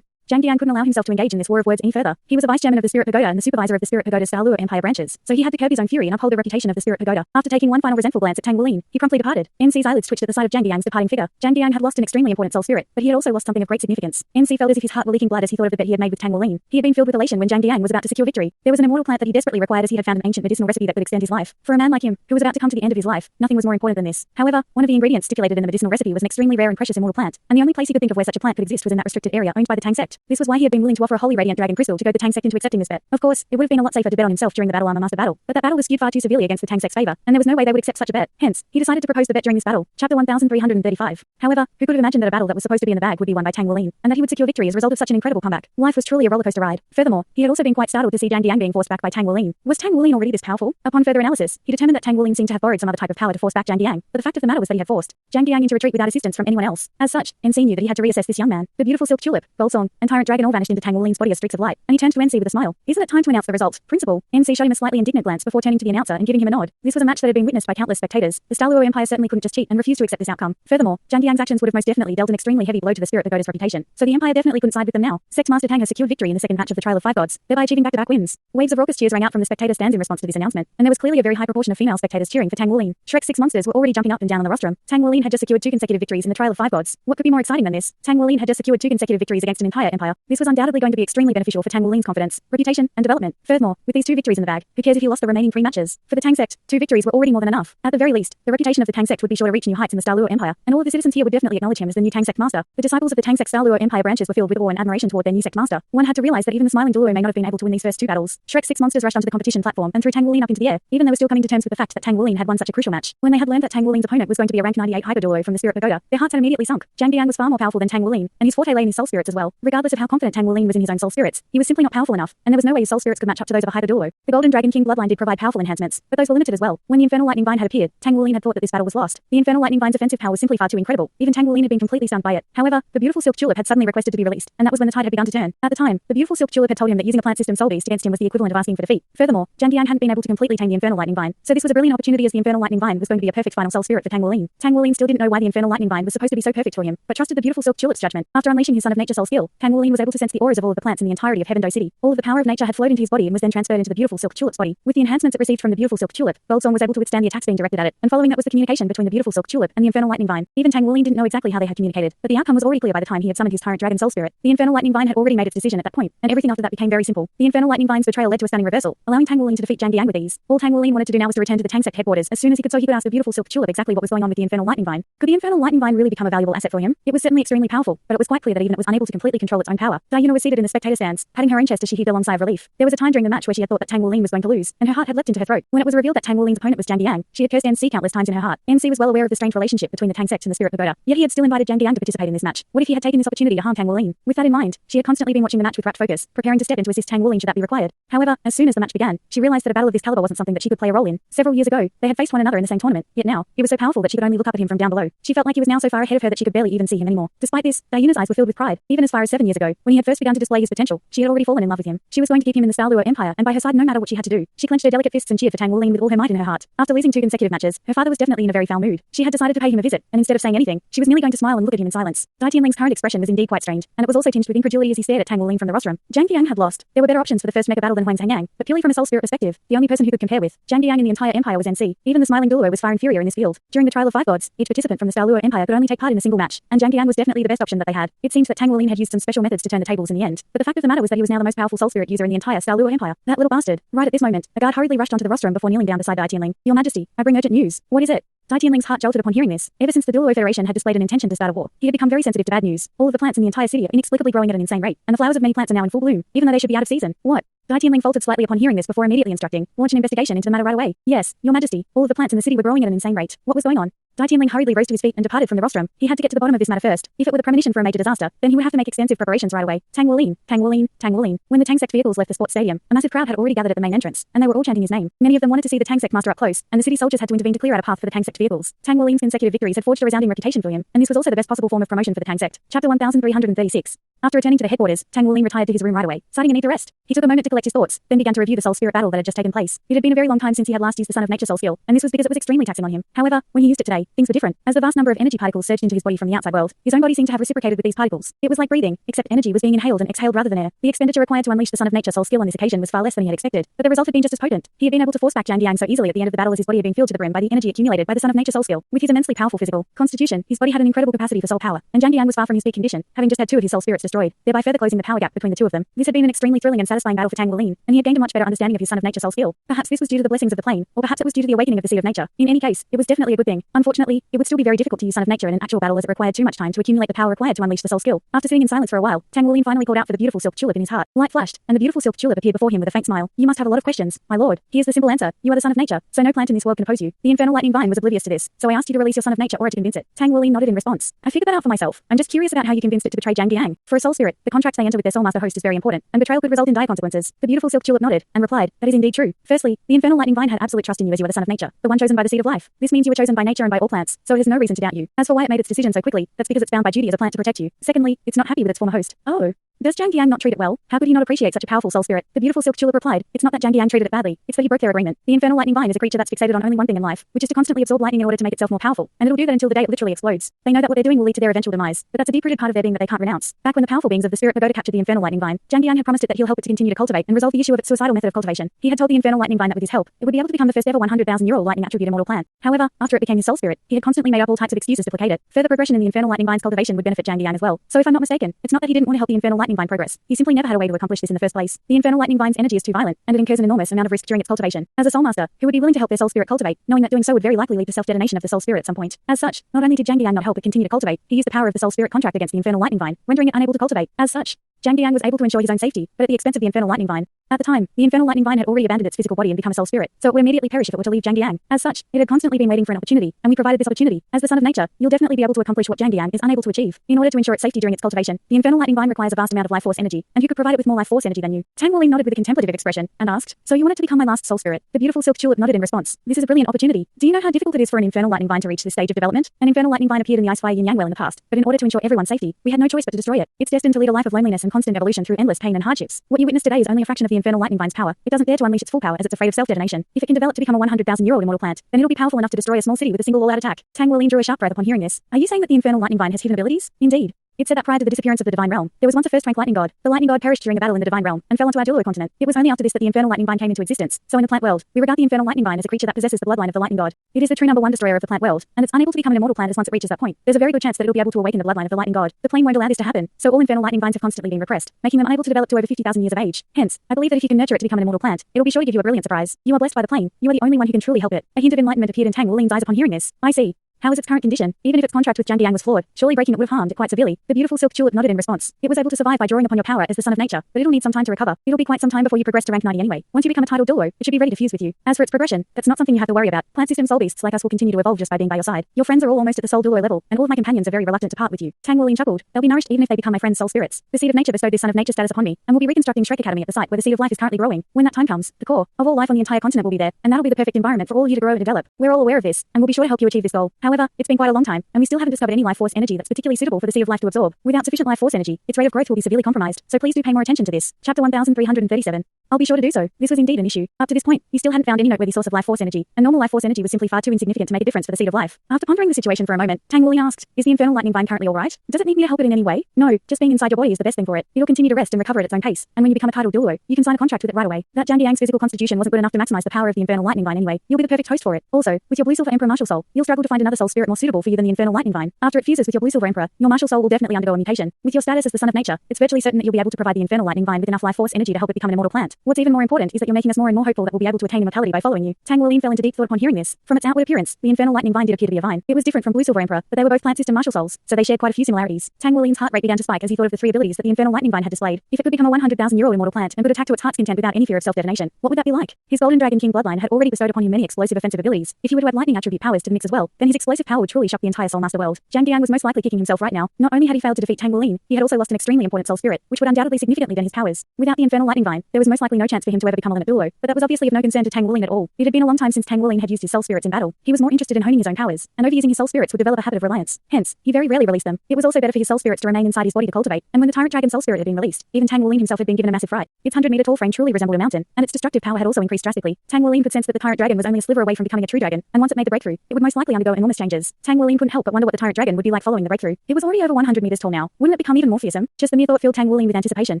Jang Yang couldn't allow himself to engage in this war of words any further. He was the vice chairman of the Spirit Pagoda and the supervisor of the Spirit Pagoda's Douluo Empire branches, so he had to curb his own fury and uphold the reputation of the Spirit Pagoda. After taking one final resentful glance at Tang Wulin, he promptly departed. NC's eyelids twitched at the sight of Jang Yang's departing figure. Jang Yang had lost an extremely important soul spirit, but he had also lost something of great significance. NC felt as if his heart were leaking blood as he thought of the bet he had made with Tang Wulin. He had been filled with elation when Jang Yang was about to secure victory. There was an immortal plant that he desperately required as he had found an ancient medicinal recipe that would extend his life. For a man like him, who was about to come to the end of his life, nothing was more important than this. However, one of the ingredients stipulated in the medicinal recipe was an extremely rare and precious immortal plant, and the only place he could think of where such a plant could exist was in that restricted area owned by the Tang sect. This was why he had been willing to offer a holy radiant dragon crystal to goad the Tang sect into accepting this bet. Of course, it would have been a lot safer to bet on himself during the battle armor master battle, but that battle was skewed far too severely against the Tang sect's favor, and there was no way they would accept such a bet. Hence, he decided to propose the bet during this battle. Chapter 1335. However, who could have imagined that a battle that was supposed to be in the bag would be won by Tang Wulin, and that he would secure victory as a result of such an incredible comeback? Life was truly a rollercoaster ride. Furthermore, he had also been quite startled to see Jang Yang being forced back by Tang Wulin. Was Tang Wulin already this powerful? Upon further analysis, he determined that Tang Wulin seemed to have borrowed some other type of power to force back Jang Yang, but the fact of the matter was that he had forced Jang Yang into retreat without assistance from anyone else. As such, NC knew that he had to reassess this young man. The beautiful silk tulip, gold song, and tyrant dragon all vanished into Tang Wulin's body as streaks of light, and he turned to NC with a smile. "Isn't it time to announce the result, Principal?" NC shot him a slightly indignant glance before turning to the announcer and giving him a nod. This was a match that had been witnessed by countless spectators. The Douluo Empire certainly couldn't just cheat and refuse to accept this outcome. Furthermore, Jang Yang's actions would have most definitely dealt an extremely heavy blow to the Spirit Pagoda's reputation, so the Empire definitely couldn't side with them now. Sex Master Tang has secured victory in the second match of the Trial of Five Gods, thereby achieving back-to-back wins. Waves of raucous cheers rang out from the spectator stands in response to this announcement, and there was clearly a very high proportion of female spectators cheering for Tang Wulin. Shrek's 6 monsters were already jumping up and down on the rostrum. Tang Wulin had just secured 2 consecutive victories in the Trial of Five Gods. What could be more exciting than this? Tang Wulin had just secured 2 consecutive victories against an entire empire. This was undoubtedly going to be extremely beneficial for Tang Wulin's confidence, reputation, and development. Furthermore, with these 2 victories in the bag, who cares if he lost the remaining 3 matches? For the Tang sect, 2 victories were already more than enough. At the very least, the reputation of the Tang sect would be sure to reach new heights in the Douluo Empire, and all of the citizens here would definitely acknowledge him as the new Tang sect master. The disciples of the Tang sect's Douluo Empire branches were filled with awe and admiration toward their new sect master. One had to realize that even the smiling Douluo may not have been able to win these first 2 battles. Shrek's 6 monsters rushed onto the competition platform and threw Tang Wulin up into the air, even though they were still coming to terms with the fact that Tang Wulin had won such a crucial match. When they had learned that Tang Wulin's opponent was going to be a rank 98 hyper Douluo from the Spirit Pagoda, their hearts had immediately sunk. Jang Yang was far more powerful than Tang Wulin, and his forte lay in his soul spirits as well. Regardless of how confident Tang Wulin was in his own soul spirits, he was simply not powerful enough, and there was no way his soul spirits could match up to those of a hyper Douluo. The Golden Dragon King bloodline did provide powerful enhancements, but those were limited as well. When the Infernal Lightning Vine had appeared, Tang Wulin had thought that this battle was lost. The Infernal Lightning Vine's offensive power was simply far too incredible. Even Tang Wulin had been completely stunned by it. However, the beautiful silk tulip had suddenly requested to be released, and that was when the tide had begun to turn. At the time, the beautiful silk tulip had told him that using a plant system soul beast against him was the equivalent of asking for defeat. Furthermore, Jang Yang hadn't been able to completely tame the Infernal Lightning Vine, so this was a brilliant opportunity as the Infernal Lightning Vine was going to be a perfect final soul spirit for Tang Wulin. Tang Wulin still didn't know why the Infernal Lightning Vine was supposed to be so perfect for him, but trusted the beautiful silk tulip's judgment. After unleashing his son of nature soul skill, Tang Wulin was able to sense the auras of all of the plants in the entirety of Heaven Dou City. All of the power of nature had flowed into his body and was then transferred into the beautiful silk tulip's body. With the enhancements it received from the beautiful silk tulip, Goldsong was able to withstand the attacks being directed at it, and following that was the communication between the beautiful silk tulip and the Infernal Lightning Vine. Even Tang Wulin didn't know exactly how they had communicated, but the outcome was already clear by the time he had summoned his tyrant dragon soul spirit. The Infernal Lightning Vine had already made its decision at that point, and everything after that became very simple. The Infernal Lightning Vine's betrayal led to a stunning reversal, allowing Tang Wulin to defeat Jang Yang with ease. All Tang Wulin wanted to do now was to return to the Tang sect headquarters as soon as he could, so he could ask the beautiful silk tulip exactly what was going on with the Infernal Lightning Vine. Could the Infernal Lightning Vine really become a valuable asset for him? It was certainly extremely powerful, but it was quite clear that even it was unable to completely control its own power. Diana was seated in the spectator stands, patting her own chest as she heaved a long sigh of relief. There was a time during the match where she had thought that Tang Wulin was going to lose, and her heart had leapt into her throat. When it was revealed that Tang Wulin's opponent was Jang Yang, she had cursed NC countless times in her heart. NC was well aware of the strained relationship between the Tang sect and the Spirit Pagoda, yet he had still invited Jang Yang to participate in this match. What if he had taken this opportunity to harm Tang Wulin? With that in mind, she had constantly been watching the match with rapt focus, preparing to step in to assist Tang Wulin should that be required. However, as soon as the match began, she realized that a battle of this caliber wasn't something that she could play a role in. Several years ago, they had faced one another in the same tournament, yet now, he was so powerful that she could only look up at him from down below. She felt like he was now so far ahead of her that she could barely even see him anymore. Despite this, Diana's eyes were filled with pride. Even as far as 7 years ago, when he had first begun to display his potential, she had already fallen in love with him. She was going to keep him in the Douluo Empire and by her side no matter what she had to do. She clenched her delicate fists and cheered for Tang Wulin with all her might in her heart. After losing 2 consecutive matches, her father was definitely in a very foul mood. She had decided to pay him a visit, and instead of saying anything, she was merely going to smile and look at him in silence. Dai Tianling's current expression was indeed quite strange, and it was also tinged with incredulity as he stared at Tang Wulin from the rostrum. Jang Yang had lost. There were better options for the first mega battle than Huang Yang, but purely from a soul spirit perspective, the only person who could compare with Jang Yang in the entire empire was NC. Even the smiling Douluo was far inferior in this field. During the Trial of Five Gods, each participant from the Douluo Empire could only take part in a single match, and Jang Yang was definitely the best option that they had. It seems that Tang Wulin had used some special methods to turn the tables in the end, but the fact of the matter was that he was now the most powerful soul spirit user in the entire Douluo Empire. That little bastard. Right at this moment, a guard hurriedly rushed onto the rostrum before kneeling down beside Dai Tianling. Your Majesty, I bring urgent news. What is it? Dai Tianling's heart jolted upon hearing this. Ever since the Douluo Federation had displayed an intention to start a war, he had become very sensitive to bad news. All of the plants in the entire city are inexplicably growing at an insane rate, and the flowers of many plants are now in full bloom, even though they should be out of season. What? Dai Tianling faltered slightly upon hearing this before immediately instructing, launch an investigation into the matter right away. Yes, Your Majesty, all of the plants in the city were growing at an insane rate. What was going on? Dai Tianling hurriedly rose to his feet and departed from the rostrum. He had to get to the bottom of this matter first. If it were the premonition for a major disaster, then he would have to make extensive preparations right away. Tang Wuling, Tang Wuling, Tang Wuling. When the Tang sect vehicles left the sports stadium, a massive crowd had already gathered at the main entrance, and they were all chanting his name. Many of them wanted to see the Tang sect master up close, and the city soldiers had to intervene to clear out a path for the Tang sect vehicles. Tang Wuling's consecutive victories had forged a resounding reputation for him, and this was also the best possible form of promotion for the Tang sect. Chapter 1336. After returning to the headquarters, Tang Wuling retired to his room right away, citing a need to rest. He took a moment to collect his thoughts, then began to review the soul spirit battle that had just taken place. It had been a very long time since he had last used the Son of Nature soul skill, and this was because it was extremely taxing on him. However, when he used it today, things were different. As the vast number of energy particles surged into his body from the outside world, his own body seemed to have reciprocated with these particles. It was like breathing, except energy was being inhaled and exhaled rather than air. The expenditure required to unleash the Son of Nature soul skill on this occasion was far less than he had expected, but the result had been just as potent. He had been able to force back Jang Yang so easily at the end of the battle as his body had been filled to the brim by the energy accumulated by the Son of Nature soul skill. With his immensely powerful physical constitution, his body had an incredible capacity for soul power, and Jang Yang was far from his peak condition, having just had 2 of his soul spirits destroyed, thereby further closing the power gap between the 2 of them. This had been an extremely thrilling and satisfying battle for Tang Wuling, and he had gained a much better understanding of his Son of Nature soul skill. Perhaps this was due to the blessings of the plane, or perhaps it was due to the awakening of the seed of nature. In any case, it was definitely a good thing. Unfortunately, it would still be very difficult to use Son of Nature in an actual battle as it required too much time to accumulate the power required to unleash the soul skill. After sitting in silence for a while, Tang Wuling finally called out for the beautiful silk tulip in his heart. Light flashed, and the beautiful silk tulip appeared before him with a faint smile. You must have a lot of questions, my lord. Here's the simple answer. You are the Son of Nature, so no plant in this world can oppose you. The infernal lightning vine was oblivious to this, so I asked you to release your Son of Nature aura to convince it. Tang Wuling nodded in response. I figured that out for myself. I'm just curious about how you convinced it to betray Jang Yang. For a soul spirit, the contract they enter with their soul master host is very important, and betrayal could result in dire consequences. The beautiful silk tulip nodded and replied, that is indeed true. Firstly, the infernal lightning vine had absolute trust in you as you are the Son of Nature, the one chosen by the seed of life. This means you were chosen by nature and by all plants, so it has no reason to doubt you. As for why it made its decision so quickly, that's because it's bound by duty as a plant to protect you. Secondly, it's not happy with its former host. Oh. Does Jang Yang not treat it well? How could he not appreciate such a powerful soul spirit? The beautiful silk tulip replied, it's not that Jang Yang treated it badly, it's that he broke their agreement. The infernal lightning vine is a creature that's fixated on only one thing in life, which is to constantly absorb lightning in order to make itself more powerful, and it'll do that until the day it literally explodes. They know that what they're doing will lead to their eventual demise, but that's a deep-rooted part of their being that they can't renounce. Back when the powerful beings of the spirit pagoda captured the infernal lightning vine, Jang Yang had promised it that he'll help it to continue to cultivate and resolve the issue of its suicidal method of cultivation. He had told the infernal lightning vine that with his help, it would be able to become the first ever 100,000-year-old lightning attribute immortal plant. However, after it became his soul spirit, he had constantly made up all types of excuses to placate it. Further progression in the infernal lightning vine's cultivation would benefit Jang Yang as well. So if I'm not mistaken, it's not that he didn't want to help the infernal lightning vine progress. He simply never had a way to accomplish this in the first place. The infernal lightning vine's energy is too violent, and it incurs an enormous amount of risk during its cultivation. As a soul master, who would be willing to help their soul spirit cultivate, knowing that doing so would very likely lead to self-detonation of the soul spirit at some point. As such, not only did Jang Yang not help it continue to cultivate, he used the power of the soul spirit contract against the infernal lightning vine, rendering it unable to cultivate. As such, Jang Yang was able to ensure his own safety, but at the expense of the infernal lightning vine. At the time, the infernal lightning vine had already abandoned its physical body and become a soul spirit, so it would immediately perish if it were to leave Jang Yang. As such, it had constantly been waiting for an opportunity, and we provided this opportunity. As the Son of Nature, you'll definitely be able to accomplish what Jang Yang is unable to achieve. In order to ensure its safety during its cultivation, the infernal lightning vine requires a vast amount of life force energy, and who could provide it with more life force energy than you? Tang Wuling nodded with a contemplative expression and asked, so you wanted to become my last soul spirit? The beautiful silk tulip nodded in response. This is a brilliant opportunity. Do you know how difficult it is for an infernal lightning vine to reach this stage of development? An infernal lightning vine appeared in the ice fire yin yang well in the past, but in order to ensure everyone's safety, we had no choice but to destroy it. It's destined to lead a life of loneliness and constant evolution through endless pain and hardships. What you witnessed today is only a fraction of the infernal lightning vine's power. It doesn't dare to unleash its full power as it's afraid of self-detonation. If it can develop to become a 100,000-year-old immortal plant, then it'll be powerful enough to destroy a small city with a single all-out attack. Tang Wuling drew a sharp breath upon hearing this. Are you saying that the infernal lightning vine has hidden abilities? Indeed. It said that prior to the disappearance of the divine realm, there was once a first-rank lightning god. The lightning god perished during a battle in the divine realm and fell onto our Douluo continent. It was only after this that the infernal lightning vine came into existence. So in the plant world, we regard the infernal lightning vine as a creature that possesses the bloodline of the lightning god. It is the true number 1 destroyer of the plant world, and it's unable to become an immortal plant as once it reaches that point. There's a very good chance that it'll be able to awaken the bloodline of the lightning god. The plane won't allow this to happen, so all infernal lightning vines have constantly been repressed, making them unable to develop to over 50,000 years of age. Hence, I believe that if you can nurture it to become an immortal plant, it'll be sure to give you a brilliant surprise. You are blessed by the plane. You are the only one who can truly help it. A hint of enlightenment appeared in Tang Wuling's eyes upon hearing this. I see. How is its current condition? Even if its contract with Jang Yang was flawed, surely breaking it would have harmed it quite severely. The beautiful silk tulip nodded in response. It was able to survive by drawing upon your power as the Son of Nature, but it'll need some time to recover. It'll be quite some time before you progress to rank 90 anyway. Once you become a titled Douluo, it should be ready to fuse with you. As for its progression, that's not something you have to worry about. Plant system soul beasts like us will continue to evolve just by being by your side. Your friends are all almost at the soul Douluo level, and all of my companions are very reluctant to part with you. Tang Wuling chuckled. They'll be nourished even if they become my friends' soul spirits. The seed of nature bestowed this Son of Nature status upon me, and will be reconstructing Shrek Academy at the site where the seed of life is currently growing. When that time comes, the core of all life on the entire continent will be there, and that'll be the perfect environment for all of you to grow and develop. We're all aware of this, and we'll be sure to help you achieve this goal. However, it's been quite a long time, and we still haven't discovered any life force energy that's particularly suitable for the seed of life to absorb. Without sufficient life force energy, its rate of growth will be severely compromised, so please do pay more attention to this. Chapter 1337. I'll be sure to do so. This was indeed an issue. Up to this point, he still hadn't found any noteworthy source of life force energy, and normal life force energy was simply far too insignificant to make a difference for the seed of life. After pondering the situation for a moment, Tang Wuling asked, is the infernal lightning vine currently alright? Does it need me to help it in any way? No, just being inside your body is the best thing for it. It'll continue to rest and recover at its own pace, and when you become a titled Douluo, you can sign a contract with it right away. That Jang Yang's physical constitution wasn't good enough to maximize the power of the infernal lightning vine anyway. You'll be the perfect host for it. Also, with your blue silver emperor martial soul, you'll struggle to find another soul spirit more suitable for you than the infernal lightning vine. After it fuses with your blue silver emperor, your martial soul will definitely undergo a mutation. With your status as the Son of Nature, it's virtually certain that you'll be able to provide the infernal lightning vine with enough life force energy to help it become an immortal plant. What's even more important is that you're making us more and more hopeful that we'll be able to attain immortality by following you. Tang Wuling fell into deep thought upon hearing this. From its outward appearance, the infernal lightning vine did appear to be a vine. It was different from Blue Silver Emperor, but they were both plant system martial souls, so they shared quite a few similarities. Tang Wuling's heart rate began to spike as he thought of the three abilities that the infernal lightning vine had displayed. If it could become a 100,000-year-old immortal plant and could attack to its heart's content without any fear of self-detonation, what would that be like? His Golden Dragon King bloodline had already bestowed upon him many explosive offensive abilities. If he were to add lightning attribute powers to the mix as well, then his explosive power would truly shock the entire Soul Master world. Jang Yang was most likely kicking himself right now. Not only had he failed to defeat Tang Wuling, he had also lost an extremely important soul spirit, which would undoubtedly significantly dent his powers. Without the infernal lightning vine, there was most likely no chance for him to ever become a limit Douluo, but that was obviously of no concern to Tang Wuling at all. It had been a long time since Tang Wuling had used his soul spirits in battle. He was more interested in honing his own powers, and overusing his soul spirits would develop a habit of reliance. Hence, he very rarely released them. It was also better for his soul spirits to remain inside his body to cultivate, and when the Tyrant Dragon soul spirit had been released, even Tang Wuling himself had been given a massive fright. Its 100-meter tall frame truly resembled a mountain, and its destructive power had also increased drastically. Tang Wuling could sense that the Tyrant Dragon was only a sliver away from becoming a true dragon, and once it made the breakthrough, it would most likely undergo enormous changes. Tang Wuling couldn't help but wonder what the Tyrant Dragon would be like following the breakthrough. It was already over 100 meters tall now. Wouldn't it become even more fearsome? Just the mere thought filled Tang Wuling with anticipation.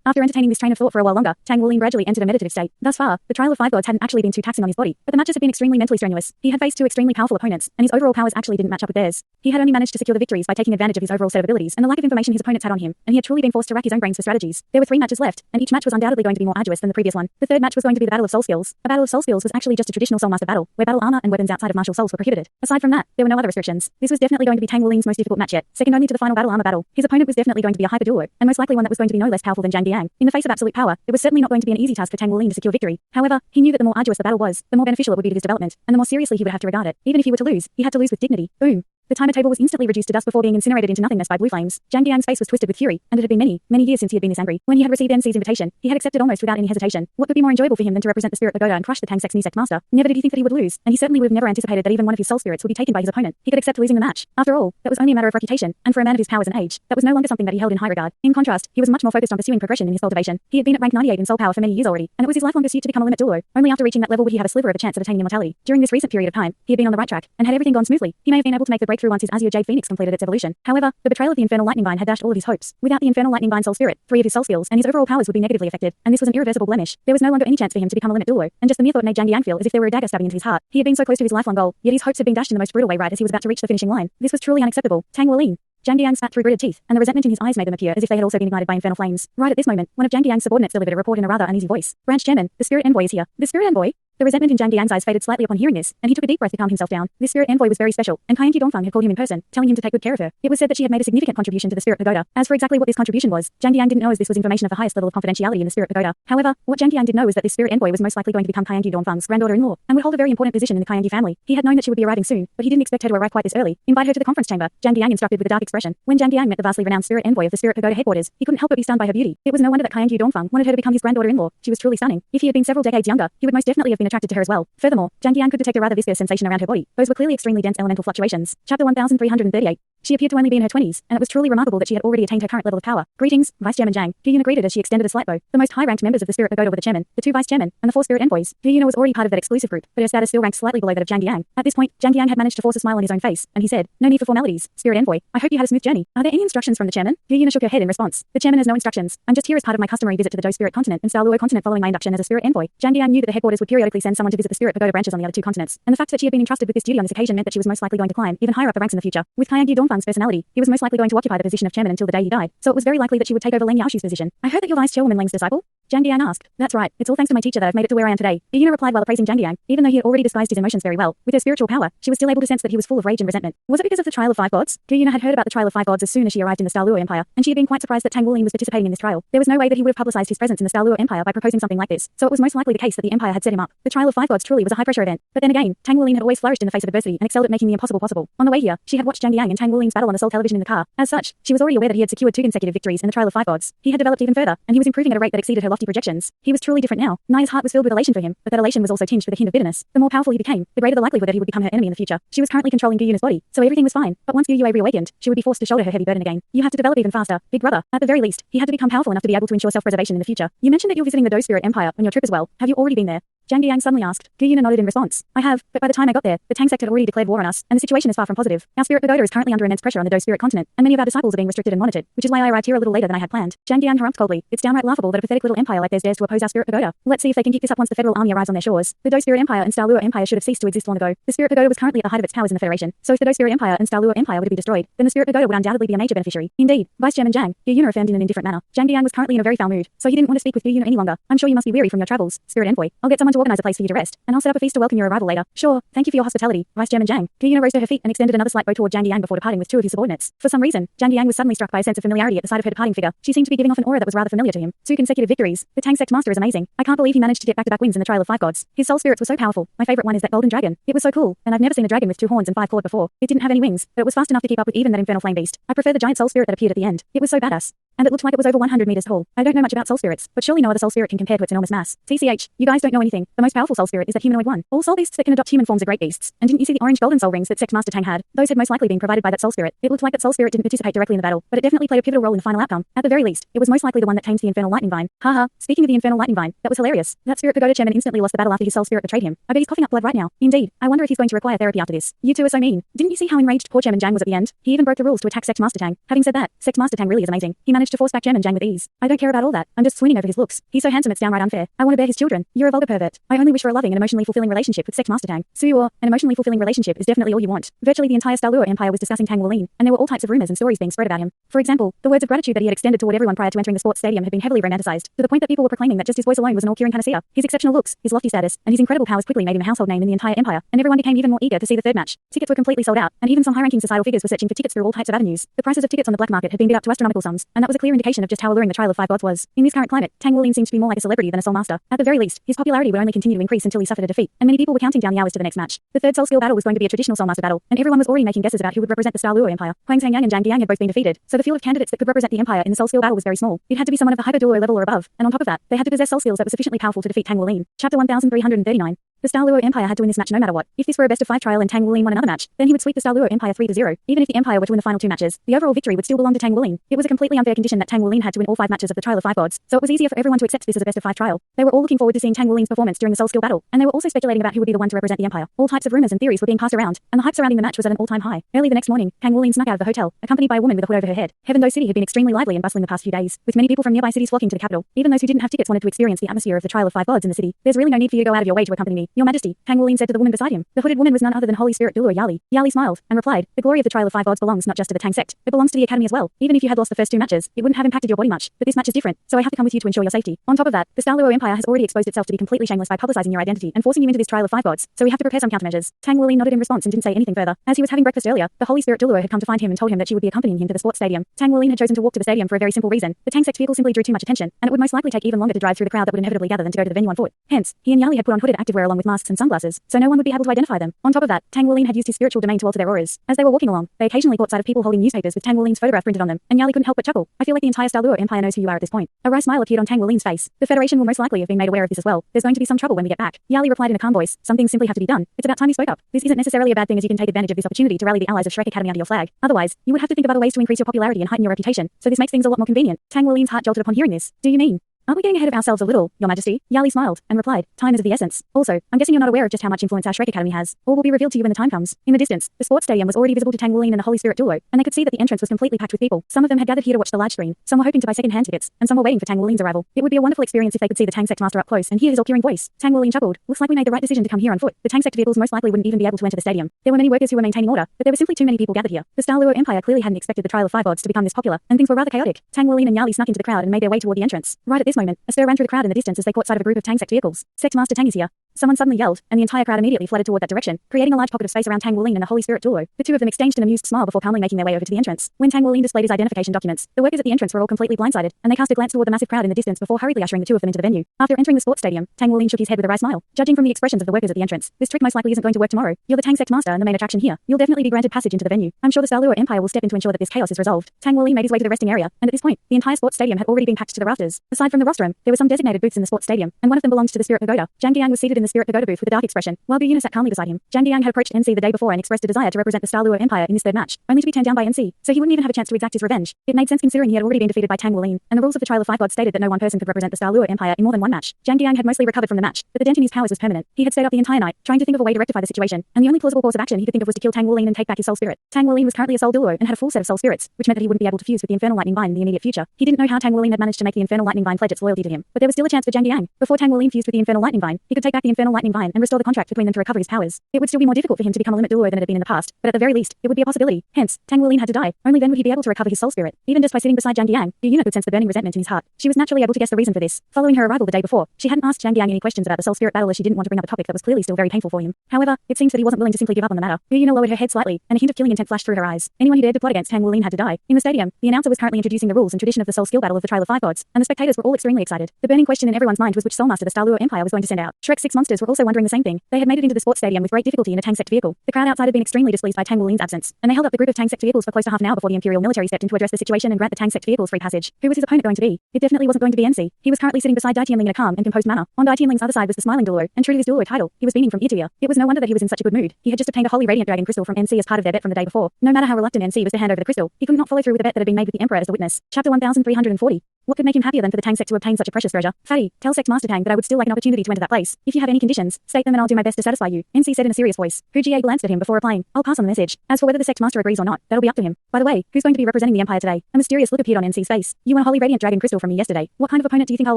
After entertaining this train of thought for a while longer, Tang Wuling gradually entered a meditative state. Thus far, the trial of 5 gods hadn't actually been too taxing on his body, but the matches had been extremely mentally strenuous. He had faced 2 extremely powerful opponents, and his overall powers actually didn't match up with theirs. He had only managed to secure the victories by taking advantage of his overall set of abilities and the lack of information his opponents had on him, and he had truly been forced to rack his own brains for strategies. There were 3 matches left, and each match was undoubtedly going to be more arduous than the previous one. The third match was going to be the Battle of Soul Skills. A Battle of Soul Skills was actually just a traditional Soul Master battle, where battle armor and weapons outside of martial souls were prohibited. Aside from that, there were no other restrictions. This was definitely going to be Tang Wuling's most difficult match yet, second only to the final battle armor battle. His opponent was definitely going to be a hyper duel, and most likely one that was going to be no less powerful than Jang Yang. In the face of absolute power, it was certainly not going to be an easy task for Tang Wuling to secure victory. However, he knew that the more arduous the battle was, the more beneficial it would be to his development, and the more seriously he would have to regard it. Even if he were to lose, he had to lose with dignity. Boom. The timer table was instantly reduced to dust before being incinerated into nothingness by blue flames. Jang Yang's face was twisted with fury, and it had been many years since he had been this angry. When he had received NC's invitation, he had accepted almost without any hesitation. What could be more enjoyable for him than to represent the spirit pagoda and crush the Tang Sect's new sect master? Never did he think that he would lose, and he certainly would have never anticipated that even one of his soul spirits would be taken by his opponent. He could accept losing the match. After all, that was only a matter of reputation, and for a man of his powers and age, that was no longer something that he held in high regard. In contrast, he was much more focused on pursuing progression in his cultivation. He had been at rank 98 in soul power for many years already, and it was his lifelong pursuit to become a limit Douluo. Only after reaching that level would he have a sliver of a chance of attaining immortality. During this recent period of time, he had been on the right track, and had everything gone smoothly, he may have been able to make the breakthrough once his Azure Jade Phoenix completed its evolution. However, the betrayal of the infernal lightning vine had dashed all of his hopes. Without the infernal lightning vine soul spirit, 3 of his soul skills and his overall powers would be negatively affected, and this was an irreversible blemish. There was no longer any chance for him to become a limit Douluo, and just the mere thought made Jang Yang feel as if there were a dagger stabbing into his heart. He had been so close to his lifelong goal, yet his hopes had been dashed in the most brutal way right as he was about to reach the finishing line. This was truly unacceptable. Tang Wuling. Jang Yang spat through gritted teeth, and the resentment in his eyes made them appear as if they had also been ignited by infernal flames. Right at this moment, one of Jang Yang's subordinates delivered a report in a rather uneasy voice. Branch Chairman, the Spirit Envoy is here. The Spirit Envoy? The resentment in Jang Yang's eyes faded slightly upon hearing this, and he took a deep breath to calm himself down. This spirit envoy was very special, and Kaienki Dongfang had called him in person, telling him to take good care of her. It was said that she had made a significant contribution to the Spirit Pagoda. As for exactly what this contribution was, Jang Yang didn't know, as this was information of the highest level of confidentiality in the Spirit Pagoda. However, what Jang Yang did know was that this spirit envoy was most likely going to become Kaienki Dongfang's granddaughter-in-law, and would hold a very important position in the Kaienki family. He had known that she would be arriving soon, but he didn't expect her to arrive quite this early. Invite her to the conference chamber, Jang Yang instructed with a dark expression. When Jang Yang met the vastly renowned spirit envoy of the Spirit Pagoda headquarters, he couldn't help but be stunned by her beauty. It was no wonder that Kaienki Dongfang wanted her to become his granddaughter-in-law. She was truly stunning. If he had been several decades younger, he would most definitely have been attracted to her as well. Furthermore, Jang Yang could detect a rather viscous sensation around her body. Those were clearly extremely dense elemental fluctuations. Chapter 1338. She appeared to only be in her 20s, and it was truly remarkable that she had already attained her current level of power. Greetings, Vice Chairman Jang. Gyuna greeted as she extended a slight bow. The most high-ranked members of the Spirit Pagoda were the chairman, the 2 vice chairmen, and the 4 spirit envoys. Gyuna was already part of that exclusive group, but her status still ranked slightly below that of Jang Yang. At this point, Jang Yang had managed to force a smile on his own face, and he said, "No need for formalities, Spirit Envoy. I hope you had a smooth journey. Are there any instructions from the chairman?" Gyuna shook her head in response. "The chairman has no instructions. I'm just here as part of my customary visit to the Dou Spirit continent and Douluo continent following my induction as a Spirit Envoy." Jang Yang knew that the headquarters would periodically send someone to visit the Spirit Pagoda branches on the other 2 continents, and the fact that she had been entrusted with this duty on this occasion meant that she was most likely going to climb even higher up the ranks in the future. With Kaienki Dongfang's personality, he was most likely going to occupy the position of chairman until the day he died, so it was very likely that she would take over Leng Yaoshu's position. "I heard that you're Vice Chairwoman Leng's disciple?" Jang Yang asked. "That's right. It's all thanks to my teacher that I've made it to where I am today." Gyuna replied while praising Jang Yang. Even though he had already disguised his emotions very well, with her spiritual power, she was still able to sense that he was full of rage and resentment. Was it because of the trial of 5 gods? Gyuna had heard about the trial of 5 gods as soon as she arrived in the Douluo Empire, and she had been quite surprised that Tang Wuling was participating in this trial. There was no way that he would have publicized his presence in the Douluo Empire by proposing something like this, so it was most likely the case that the Empire had set him up. The trial of 5 gods truly was a high-pressure event, but then again, Tang Wuling had always flourished in the face of adversity and excelled at making the impossible possible. On the way here, she had watched Jang Yang and Tang Wuling's battle on the Seoul television in the car. As such, she was already aware that he had secured 2 consecutive victories in the trial of 5 gods. He had developed even further, and he was improving at a rate that exceeded her lofty projections. He was truly different now. Naya's heart was filled with elation for him, but that elation was also tinged with a hint of bitterness. The more powerful he became, the greater the likelihood that he would become her enemy in the future. She was currently controlling Gyuna's body, so everything was fine, but once Gyuna reawakened, she would be forced to shoulder her heavy burden again. You had to develop even faster, big brother. At the very least, he had to become powerful enough to be able to ensure self-preservation in the future. You mentioned that you're visiting the Dou Spirit Empire on your trip as well. Have you already been there? Jang Yang suddenly asked. Gu Yuna nodded in response. I have, but by the time I got there, the Tang sect had already declared war on us, and the situation is far from positive. Our spirit pagoda is currently under immense pressure on the Dou spirit continent, and many of our disciples are being restricted and monitored, which is why I arrived here a little later than I had planned. Jang Yang harumphed coldly. It's downright laughable that a pathetic little empire like theirs dares to oppose our spirit pagoda. Let's see if they can keep this up once the federal army arrives on their shores. The Dou spirit empire and Douluo empire should have ceased to exist long ago. The spirit pagoda was currently at the height of its powers in the Federation, so if the Dou spirit empire and Douluo empire were to be destroyed, then the spirit pagoda would undoubtedly be a major beneficiary. Indeed, Vice Chairman Jang, Gu Yuna affirmed in an indifferent manner. Jang Yang was currently in a very foul mood, so he didn't want to speak with Gu Yuna any longer. I'm sure you must be weary from your travels, spirit envoy. I'll get someone to organize a place for you to rest, and I'll set up a feast to welcome your arrival later. Sure, thank you for your hospitality, Vice Chairman Jang. Gu Yuna rose to her feet and extended another slight bow toward Jang Yang before departing with two of his subordinates. For some reason, Jang Yang was suddenly struck by a sense of familiarity at the sight of her departing figure. She seemed to be giving off an aura that was rather familiar to him. 2 consecutive victories. The Tang sect master is amazing. I can't believe he managed to get back-to-back wins in the trial of 5 gods. His soul spirits were so powerful. My favorite one is that golden dragon. It was so cool, and I've never seen a dragon with 2 horns and 5 claws before. It didn't have any wings, but it was fast enough to keep up with even that infernal flame beast. I prefer the giant soul spirit that appeared at the end. It was so badass. And it looked like it was over 100 meters tall. I don't know much about soul spirits, but surely no other soul spirit can compare to its enormous mass. TCH, you guys don't know anything. The most powerful soul spirit is that humanoid one. All soul beasts that can adopt human forms are great beasts. And didn't you see the orange golden soul rings that Sect Master Tang had? Those had most likely been provided by that soul spirit. It looked like that soul spirit didn't participate directly in the battle, but it definitely played a pivotal role in the final outcome. At the very least, it was most likely the one that tamed the infernal lightning vine. Haha, speaking of the infernal lightning vine, that was hilarious. That spirit pagoda chairman instantly lost the battle after his soul spirit betrayed him. I bet he's coughing up blood right now. Indeed, I wonder if he's going to require therapy after this. You two are so mean. Didn't you see how enraged poor Chairman Jang was at the end? He even broke the rules to attack Sect Master Tang. Having said that, Sect Master Tang really is amazing. He managed to force back Chairman Jang with ease. I don't care about all that. I'm just swooning over his looks. He's so handsome it's downright unfair. I want to bear his children. You're a vulgar pervert. I only wish for a loving and emotionally fulfilling relationship with Sect Master Tang. Suyo, an emotionally fulfilling relationship is definitely all you want. Virtually the entire Douluo empire was discussing Tang Wulin, and there were all types of rumors and stories being spread about him. For example, the words of gratitude that he had extended toward everyone prior to entering the sports stadium had been heavily romanticized, to the point that people were proclaiming that just his voice alone was an all-curing panacea. His exceptional looks, his lofty status, and his incredible powers quickly made him a household name in the entire empire, and everyone became even more eager to see the third match. Tickets were completely sold out, and even some high-ranking societal figures were searching for tickets through all types of avenues. The prices of tickets on the black market had been bid up to astronomical sums, and that was a clear indication of just how alluring the trial of 5 gods was. In this current climate, Tang Wulin seemed to be more like a celebrity than a soul master. At the very least, his popularity would only continue to increase until he suffered a defeat, and many people were counting down the hours to the next match. The third soul skill battle was going to be a traditional soul master battle, and everyone was already making guesses about who would represent the Douluo empire. Huang Yang and Jang Yang had both been defeated, so the field of candidates that could represent the empire in the soul skill battle was very small. It had to be someone of the hyper dueler level or above, and on top of that, they had to possess soul skills that were sufficiently powerful to defeat Tang Wulin. Chapter 1339. The Douluo Empire had to win this match no matter what. If this were a best of 5 trial and Tang Wulin won another match, then he would sweep the Douluo Empire 3-0. Even if the Empire were to win the final 2 matches, the overall victory would still belong to Tang Wulin. It was a completely unfair condition that Tang Wulin had to win all 5 matches of the trial of 5 gods, so it was easier for everyone to accept this as a best of 5 trial. They were all looking forward to seeing Tang Wulin's performance during the soul skill battle, and they were also speculating about who would be the one to represent the Empire. All types of rumors and theories were being passed around, and the hype surrounding the match was at an all-time high. Early the next morning, Tang Wulin snuck out of the hotel, accompanied by a woman with a hood over her head. Heaven Dou City had been extremely lively and bustling the past few days, with many people from nearby cities flocking to the capital. Even those who didn't have tickets wanted to experience the atmosphere of the trial of 5 gods in the city. There's really no need for you to go out of your way to accompany me, Your Majesty, Tang Wulin said to the woman beside him. The hooded woman was none other than Holy Spirit Douluo Yali. Yali smiled and replied, "The glory of the trial of 5 gods belongs not just to the Tang sect, it belongs to the academy as well. Even if you had lost the first 2 matches, it wouldn't have impacted your body much, but this match is different, so I have to come with you to ensure your safety. On top of that, the Douluo Empire has already exposed itself to be completely shameless by publicizing your identity and forcing you into this trial of 5 gods, so we have to prepare some countermeasures." Tang Wulin nodded in response and didn't say anything further. As he was having breakfast earlier, the Holy Spirit Douluo had come to find him and told him that she would be accompanying him to the sports stadium. Tang Wulin had chosen to walk to the stadium for a very simple reason. The Tang sect vehicle simply drew too much attention, and it would most likely take even longer to drive through the crowd that would inevitably gather than to go to the venue on foot. Hence, he and Yali had put on hooded activewear along with masks and sunglasses, so no one would be able to identify them. On top of that, Tang Wulin had used his spiritual domain to alter their auras. As they were walking along, they occasionally caught sight of people holding newspapers with Tang Wulin's photograph printed on them, and Yali couldn't help but chuckle. I feel like the entire Douluo Empire knows who you are at this point. A wry smile appeared on Tang Wulin's face. The Federation will most likely have been made aware of this as well. There's going to be some trouble when we get back. Yali replied in a calm voice. Some things simply have to be done. It's about time he spoke up. This isn't necessarily a bad thing, as you can take advantage of this opportunity to rally the allies of Shrek Academy under your flag. Otherwise, you would have to think of other ways to increase your popularity and heighten your reputation. So this makes things a lot more convenient. Tang Wulin's heart jolted upon hearing this. Do you mean? Aren't we getting ahead of ourselves a little, Your Majesty? Yali smiled and replied, "Time is of the essence. Also, I'm guessing you're not aware of just how much influence our Shrek Academy has. All will be revealed to you when the time comes." In the distance, the sports stadium was already visible to Tang Wulin and the Holy Spirit Douluo, and they could see that the entrance was completely packed with people. Some of them had gathered here to watch the large screen, some were hoping to buy second-hand tickets, and some were waiting for Tang Wulin's arrival. It would be a wonderful experience if they could see the Tang sect master up close and hear his all-curing voice. Tang Wulin chuckled. Looks like we made the right decision to come here on foot. The Tang sect vehicles most likely wouldn't even be able to enter the stadium. There were many workers who were maintaining order, but there were simply too many people gathered here. The Douluo Empire clearly hadn't expected the trial of 5 gods to become this popular, and things were rather chaotic. Tang Wulin and Yali snuck into the crowd and made their way toward the entrance. Right at this moment, a stir ran through the crowd in the distance as they caught sight of a group of Tang sect vehicles. Sect Master Tang is here. Someone suddenly yelled, and the entire crowd immediately flooded toward that direction, creating a large pocket of space around Tang Wulin and the Holy Spirit Douluo. The two of them exchanged an amused smile before calmly making their way over to the entrance. When Tang Wulin displayed his identification documents, the workers at the entrance were all completely blindsided, and they cast a glance toward the massive crowd in the distance before hurriedly ushering the two of them into the venue. After entering the sports stadium, Tang Wulin shook his head with a wry smile. Judging from the expressions of the workers at the entrance, this trick most likely isn't going to work tomorrow. You're the Tang sect master and the main attraction here. You'll definitely be granted passage into the venue. I'm sure the Douluo Empire will step in to ensure that this chaos is resolved. Tang Wulin made his way to the resting area, and at this point, the entire sports stadium had already been packed to the rafters. Aside from the rostrum, there were some designated booths in the sports stadium, and one of them belonged to the Spirit Pagoda. Jang Yang was seated in the the spirit pagoda booth with a dark expression, while Gu Yuna sat calmly beside him. Jang Yang had approached NC the day before and expressed a desire to represent the Douluo Empire in this third match, only to be turned down by NC, so he wouldn't even have a chance to exact his revenge. It made sense considering he had already been defeated by Tang Wulin, and the rules of the Trial of Five Gods stated that no one person could represent the Douluo Empire in more than one match. Jang Yang had mostly recovered from the match, but the dent in his powers was permanent. He had stayed up the entire night, trying to think of a way to rectify the situation, and the only plausible course of action he could think of was to kill Tang Wulin and take back his soul spirit. Tang Wulin was currently a soul Douluo and had a full set of soul spirits, which meant that he wouldn't be able to fuse with the infernal lightning vine in the immediate future. He didn't know how Tang Wulin had managed to make the infernal lightning vine pledge its loyalty to him, but there was still a chance for Jang Yang. Before Tang Wulin fused with the infernal lightning vine, he could take back the infernal lightning vine and restore the contract between them to recover his powers. It would still be more difficult for him to become a limit Douluo than it had been in the past, but at the very least, it would be a possibility. Hence, Tang Wulin had to die. Only then would he be able to recover his soul spirit. Even just by sitting beside Jang Yang, Gu Yuna could sense the burning resentment in his heart. She was naturally able to guess the reason for this. Following her arrival the day before, she hadn't asked Jang Yang any questions about the soul spirit battle as she didn't want to bring up a topic that was clearly still very painful for him. However, it seems that he wasn't willing to simply give up on the matter. Gu Yuna lowered her head slightly, and a hint of killing intent flashed through her eyes. Anyone who dared to plot against Tang Wulin had to die. In the stadium, the announcer was currently introducing the rules and tradition of the soul skill battle of the Trial of Five Gods, and the spectators were all extremely excited. The burning question in everyone's mind was which soulmaster the Douluo Empire was going to send out. Shrek's 6 monsters were also wondering the same thing. They had made it into the sports stadium with great difficulty in a Tang sect vehicle. The crowd outside had been extremely displeased by Tang Wulin's absence, and they held up the group of Tang sect vehicles for close to half an hour before the Imperial military stepped in to address the situation and grant the Tang sect vehicles free passage. Who was his opponent going to be? It definitely wasn't going to be NC. He was currently sitting beside Dai Tianling in a calm and composed manner. On Dai Tianling's other side was the smiling Douluo, and true to his Douluo title, he was beaming from ear to ear. It was no wonder that he was in such a good mood. He had just obtained a holy radiant dragon crystal from NC as part of their bet from the day before. No matter how reluctant NC was to hand over the crystal, he could not follow through with a bet that had been made with the Emperor as the witness. Chapter 1340. What could make him happier than for the Tang sect to obtain such a precious treasure? Fatty, tell Sect Master Tang that I would still like an opportunity to enter that place. If you have any conditions, state them and I'll do my best to satisfy you. NC said in a serious voice. Hu Jie glanced at him before replying. I'll pass on the message. As for whether the Sect Master agrees or not, that'll be up to him. By the way, who's going to be representing the Empire today? A mysterious look appeared on NC's face. You won a holy radiant dragon crystal from me yesterday. What kind of opponent do you think I'll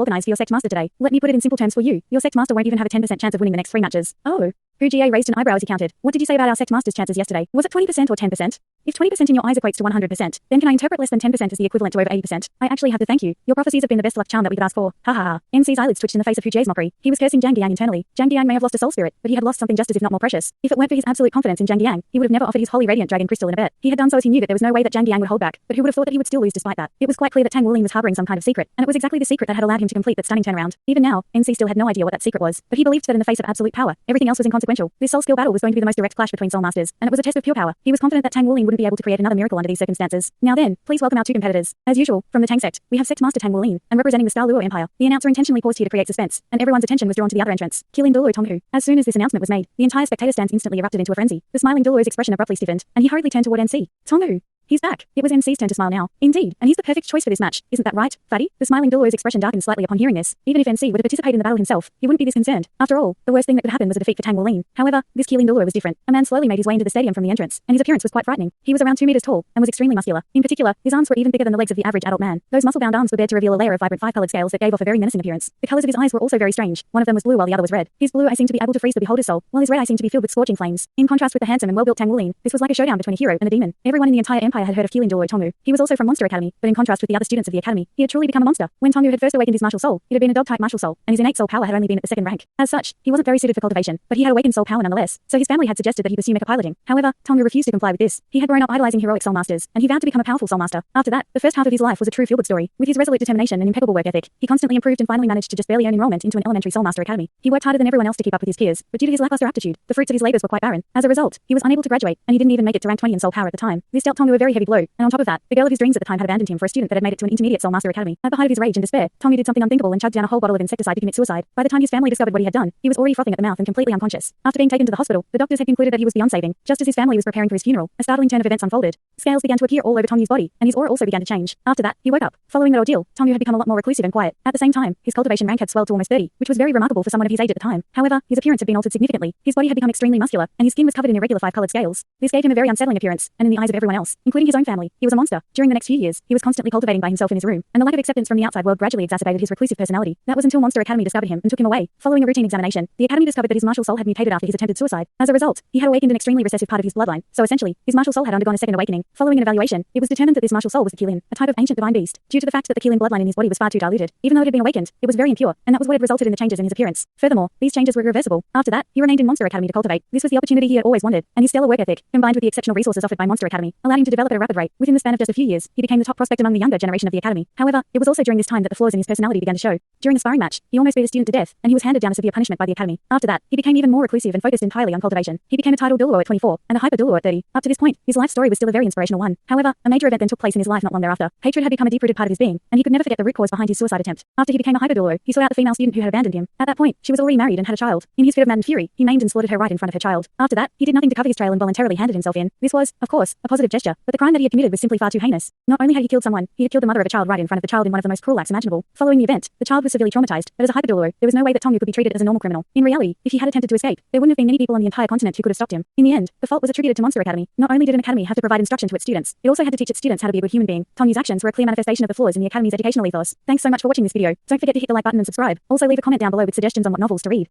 organize for your Sect Master today? Let me put it in simple terms for you. Your Sect Master won't even have a 10% chance of winning the next 3 matches. Oh. Hu Jie raised an eyebrow as he counted. What did you say about our Sect Master's chances yesterday? Was it 20% or 10%? If 20% in your eyes equates to 100%, then can I interpret less than 10% as the equivalent to over 80%? I actually have to thank you. Your prophecies have been the best luck charm that we could ask for. Ha ha ha. NC's eyelids twitched in the face of Hu Jie's mockery. He was cursing Jang Yang internally. Jang Yang may have lost a soul spirit, but he had lost something just as if not more precious. If it weren't for his absolute confidence in Jang Yang, he would have never offered his holy radiant dragon crystal in a bet. He had done so as he knew that there was no way that Jang Yang would hold back, but who would have thought that he would still lose despite that? It was quite clear that Tang Wulin was harboring some kind of secret, and it was exactly the secret that had allowed him to complete that stunning turnaround. Even now, NC still had no idea what that secret was, but he believed that in the face of absolute power, everything else was inconsequential. This soul skill battle was going to be the most direct clash between soul masters, and it was a test of pure power. He was confident that Tang Wulin wouldn't be able to create another miracle under these circumstances. Now then, please welcome our 2 competitors. As usual, from the Tang sect, we have Sect Master Tang Wulin, and representing the Douluo Empire. The announcer intentionally paused here to create suspense, and everyone's attention was drawn to the other entrance. Killing Douluo Tonghu. As soon as this announcement was made, the entire spectator stands instantly erupted into a frenzy. The smiling Douluo's expression abruptly stiffened, and he hurriedly turned toward NC. Tonghu. He's back. It was NC's turn to smile now. Indeed, and he's the perfect choice for this match. Isn't that right, Fatty? The smiling Douluo's expression darkened slightly upon hearing this. Even if NC were to participate in the battle himself, he wouldn't be this concerned. After all, the worst thing that could happen was a defeat for Tang Wulin. However, this Killing Douluo was different. A man slowly made his way into the stadium from the entrance, and his appearance was quite frightening. He was around 2 meters tall, and was extremely muscular. In particular, his arms were even bigger than the legs of the average adult man. Those muscle-bound arms were bared to reveal a layer of vibrant 5-colored scales that gave off a very menacing appearance. The colors of his eyes were also very strange. One of them was blue while the other was red. His blue eye seemed to be able to freeze the beholder's soul, while his red eye seemed to be filled with scorching flames. In contrast with the handsome and well-built Tang Wulin, this was like a showdown between a hero and a demon. Everyone in the entire empire had heard of Killing Douluo Tonghu. He was also from Monster Academy, but in contrast with the other students of the academy, he had truly become a monster. When Tonghu had first awakened his martial soul, it had been a dog-type martial soul, and his innate soul power had only been at the 2nd rank. As such, he wasn't very suited for cultivation, but he had awakened soul power nonetheless, so his family had suggested that he pursue mecha piloting. However, Tonghu refused to comply with this. He had grown up idolizing heroic soul masters, and he vowed to become a powerful soul master. After that, the first half of his life was a true feel-good story. With his resolute determination and impeccable work ethic, he constantly improved and finally managed to just barely earn enrollment into an elementary soul master academy. He worked harder than everyone else to keep up with his peers, but due to his lackluster aptitude, the fruits of his labors were quite barren. As a result, he was unable to graduate, and he didn't even make it to rank 20 in soul power at the time. This dealt Tonghu a very heavy blow, and on top of that, the girl of his dreams at the time had abandoned him for a student that had made it to an intermediate soul master academy. At the height of his rage and despair, Tonghu did something unthinkable and chugged down a whole bottle of insecticide to commit suicide. By the time his family discovered what he had done, he was already frothing at the mouth and completely unconscious. After being taken to the hospital, the doctors had concluded that he was beyond saving. Just as his family was preparing for his funeral, a startling turn of events unfolded. Scales began to appear all over Tonghu's body, and his aura also began to change. After that, he woke up. Following that ordeal, Tonghu had become a lot more reclusive and quiet. At the same time, his cultivation rank had swelled to almost 30, which was very remarkable for someone of his age at the time. However, his appearance had been altered significantly. His body had become extremely muscular, and his skin was covered in irregular 5-colored scales. This gave him a very unsettling appearance, and in the eyes of everyone else, including his own family, he was a monster. During the next few years, he was constantly cultivating by himself in his room, and the lack of acceptance from the outside world gradually exacerbated his reclusive personality. That was until Monster Academy discovered him and took him away. Following a routine examination, the academy discovered that his martial soul had mutated after his attempted suicide. As a result, he had awakened an extremely recessive part of his bloodline, so essentially, his martial soul had undergone a second awakening. Following an evaluation, it was determined that this martial soul was the Qilin, a type of ancient divine beast. Due to the fact that the Qilin bloodline in his body was far too diluted, even though it had been awakened, it was very impure, and that was what had resulted in the changes in his appearance. Furthermore, these changes were irreversible. After that, he remained in Monster Academy to cultivate. This was the opportunity he had always wanted, and his stellar work ethic, combined with the exceptional resources offered by Monster Academy, allowed him to develop develop at a rapid rate. Within the span of just a few years, he became the top prospect among the younger generation of the academy. However, it was also during this time that the flaws in his personality began to show. During a sparring match, he almost beat a student to death, and he was handed down a severe punishment by the academy. After that, he became even more reclusive and focused entirely on cultivation. He became a title Douluo at 24, and a hyper Douluo at 30. Up to this point, his life story was still a very inspirational one. However, a major event then took place in his life not long thereafter. Hatred had become a deep-rooted part of his being, and he could never forget the root cause behind his suicide attempt. After he became a hyper Douluo, he sought out the female student who had abandoned him. At that point, she was already married and had a child. In his fit of maddened fury, he maimed and slaughtered her right in front of her child. After that, he did nothing to cover his trail and voluntarily handed himself in. This was, of course, a positive gesture, but the crime that he had committed was simply far too heinous. Not only had he killed someone, he had killed the mother of a child right in front of the child in one of the most cruel acts imaginable. Following the event, the child was severely traumatized, but as a hyper Douluo, there was no way that Tongu could be treated as a normal criminal. In reality, if he had attempted to escape, there wouldn't have been many people on the entire continent who could have stopped him. In the end, the fault was attributed to Monster Academy. Not only did an academy have to provide instruction to its students, it also had to teach its students how to be a good human being. Tongu's actions were a clear manifestation of the flaws in the academy's educational ethos. Thanks so much for watching this video. Don't forget to hit the like button and subscribe. Also leave a comment down below with suggestions on what novels to read.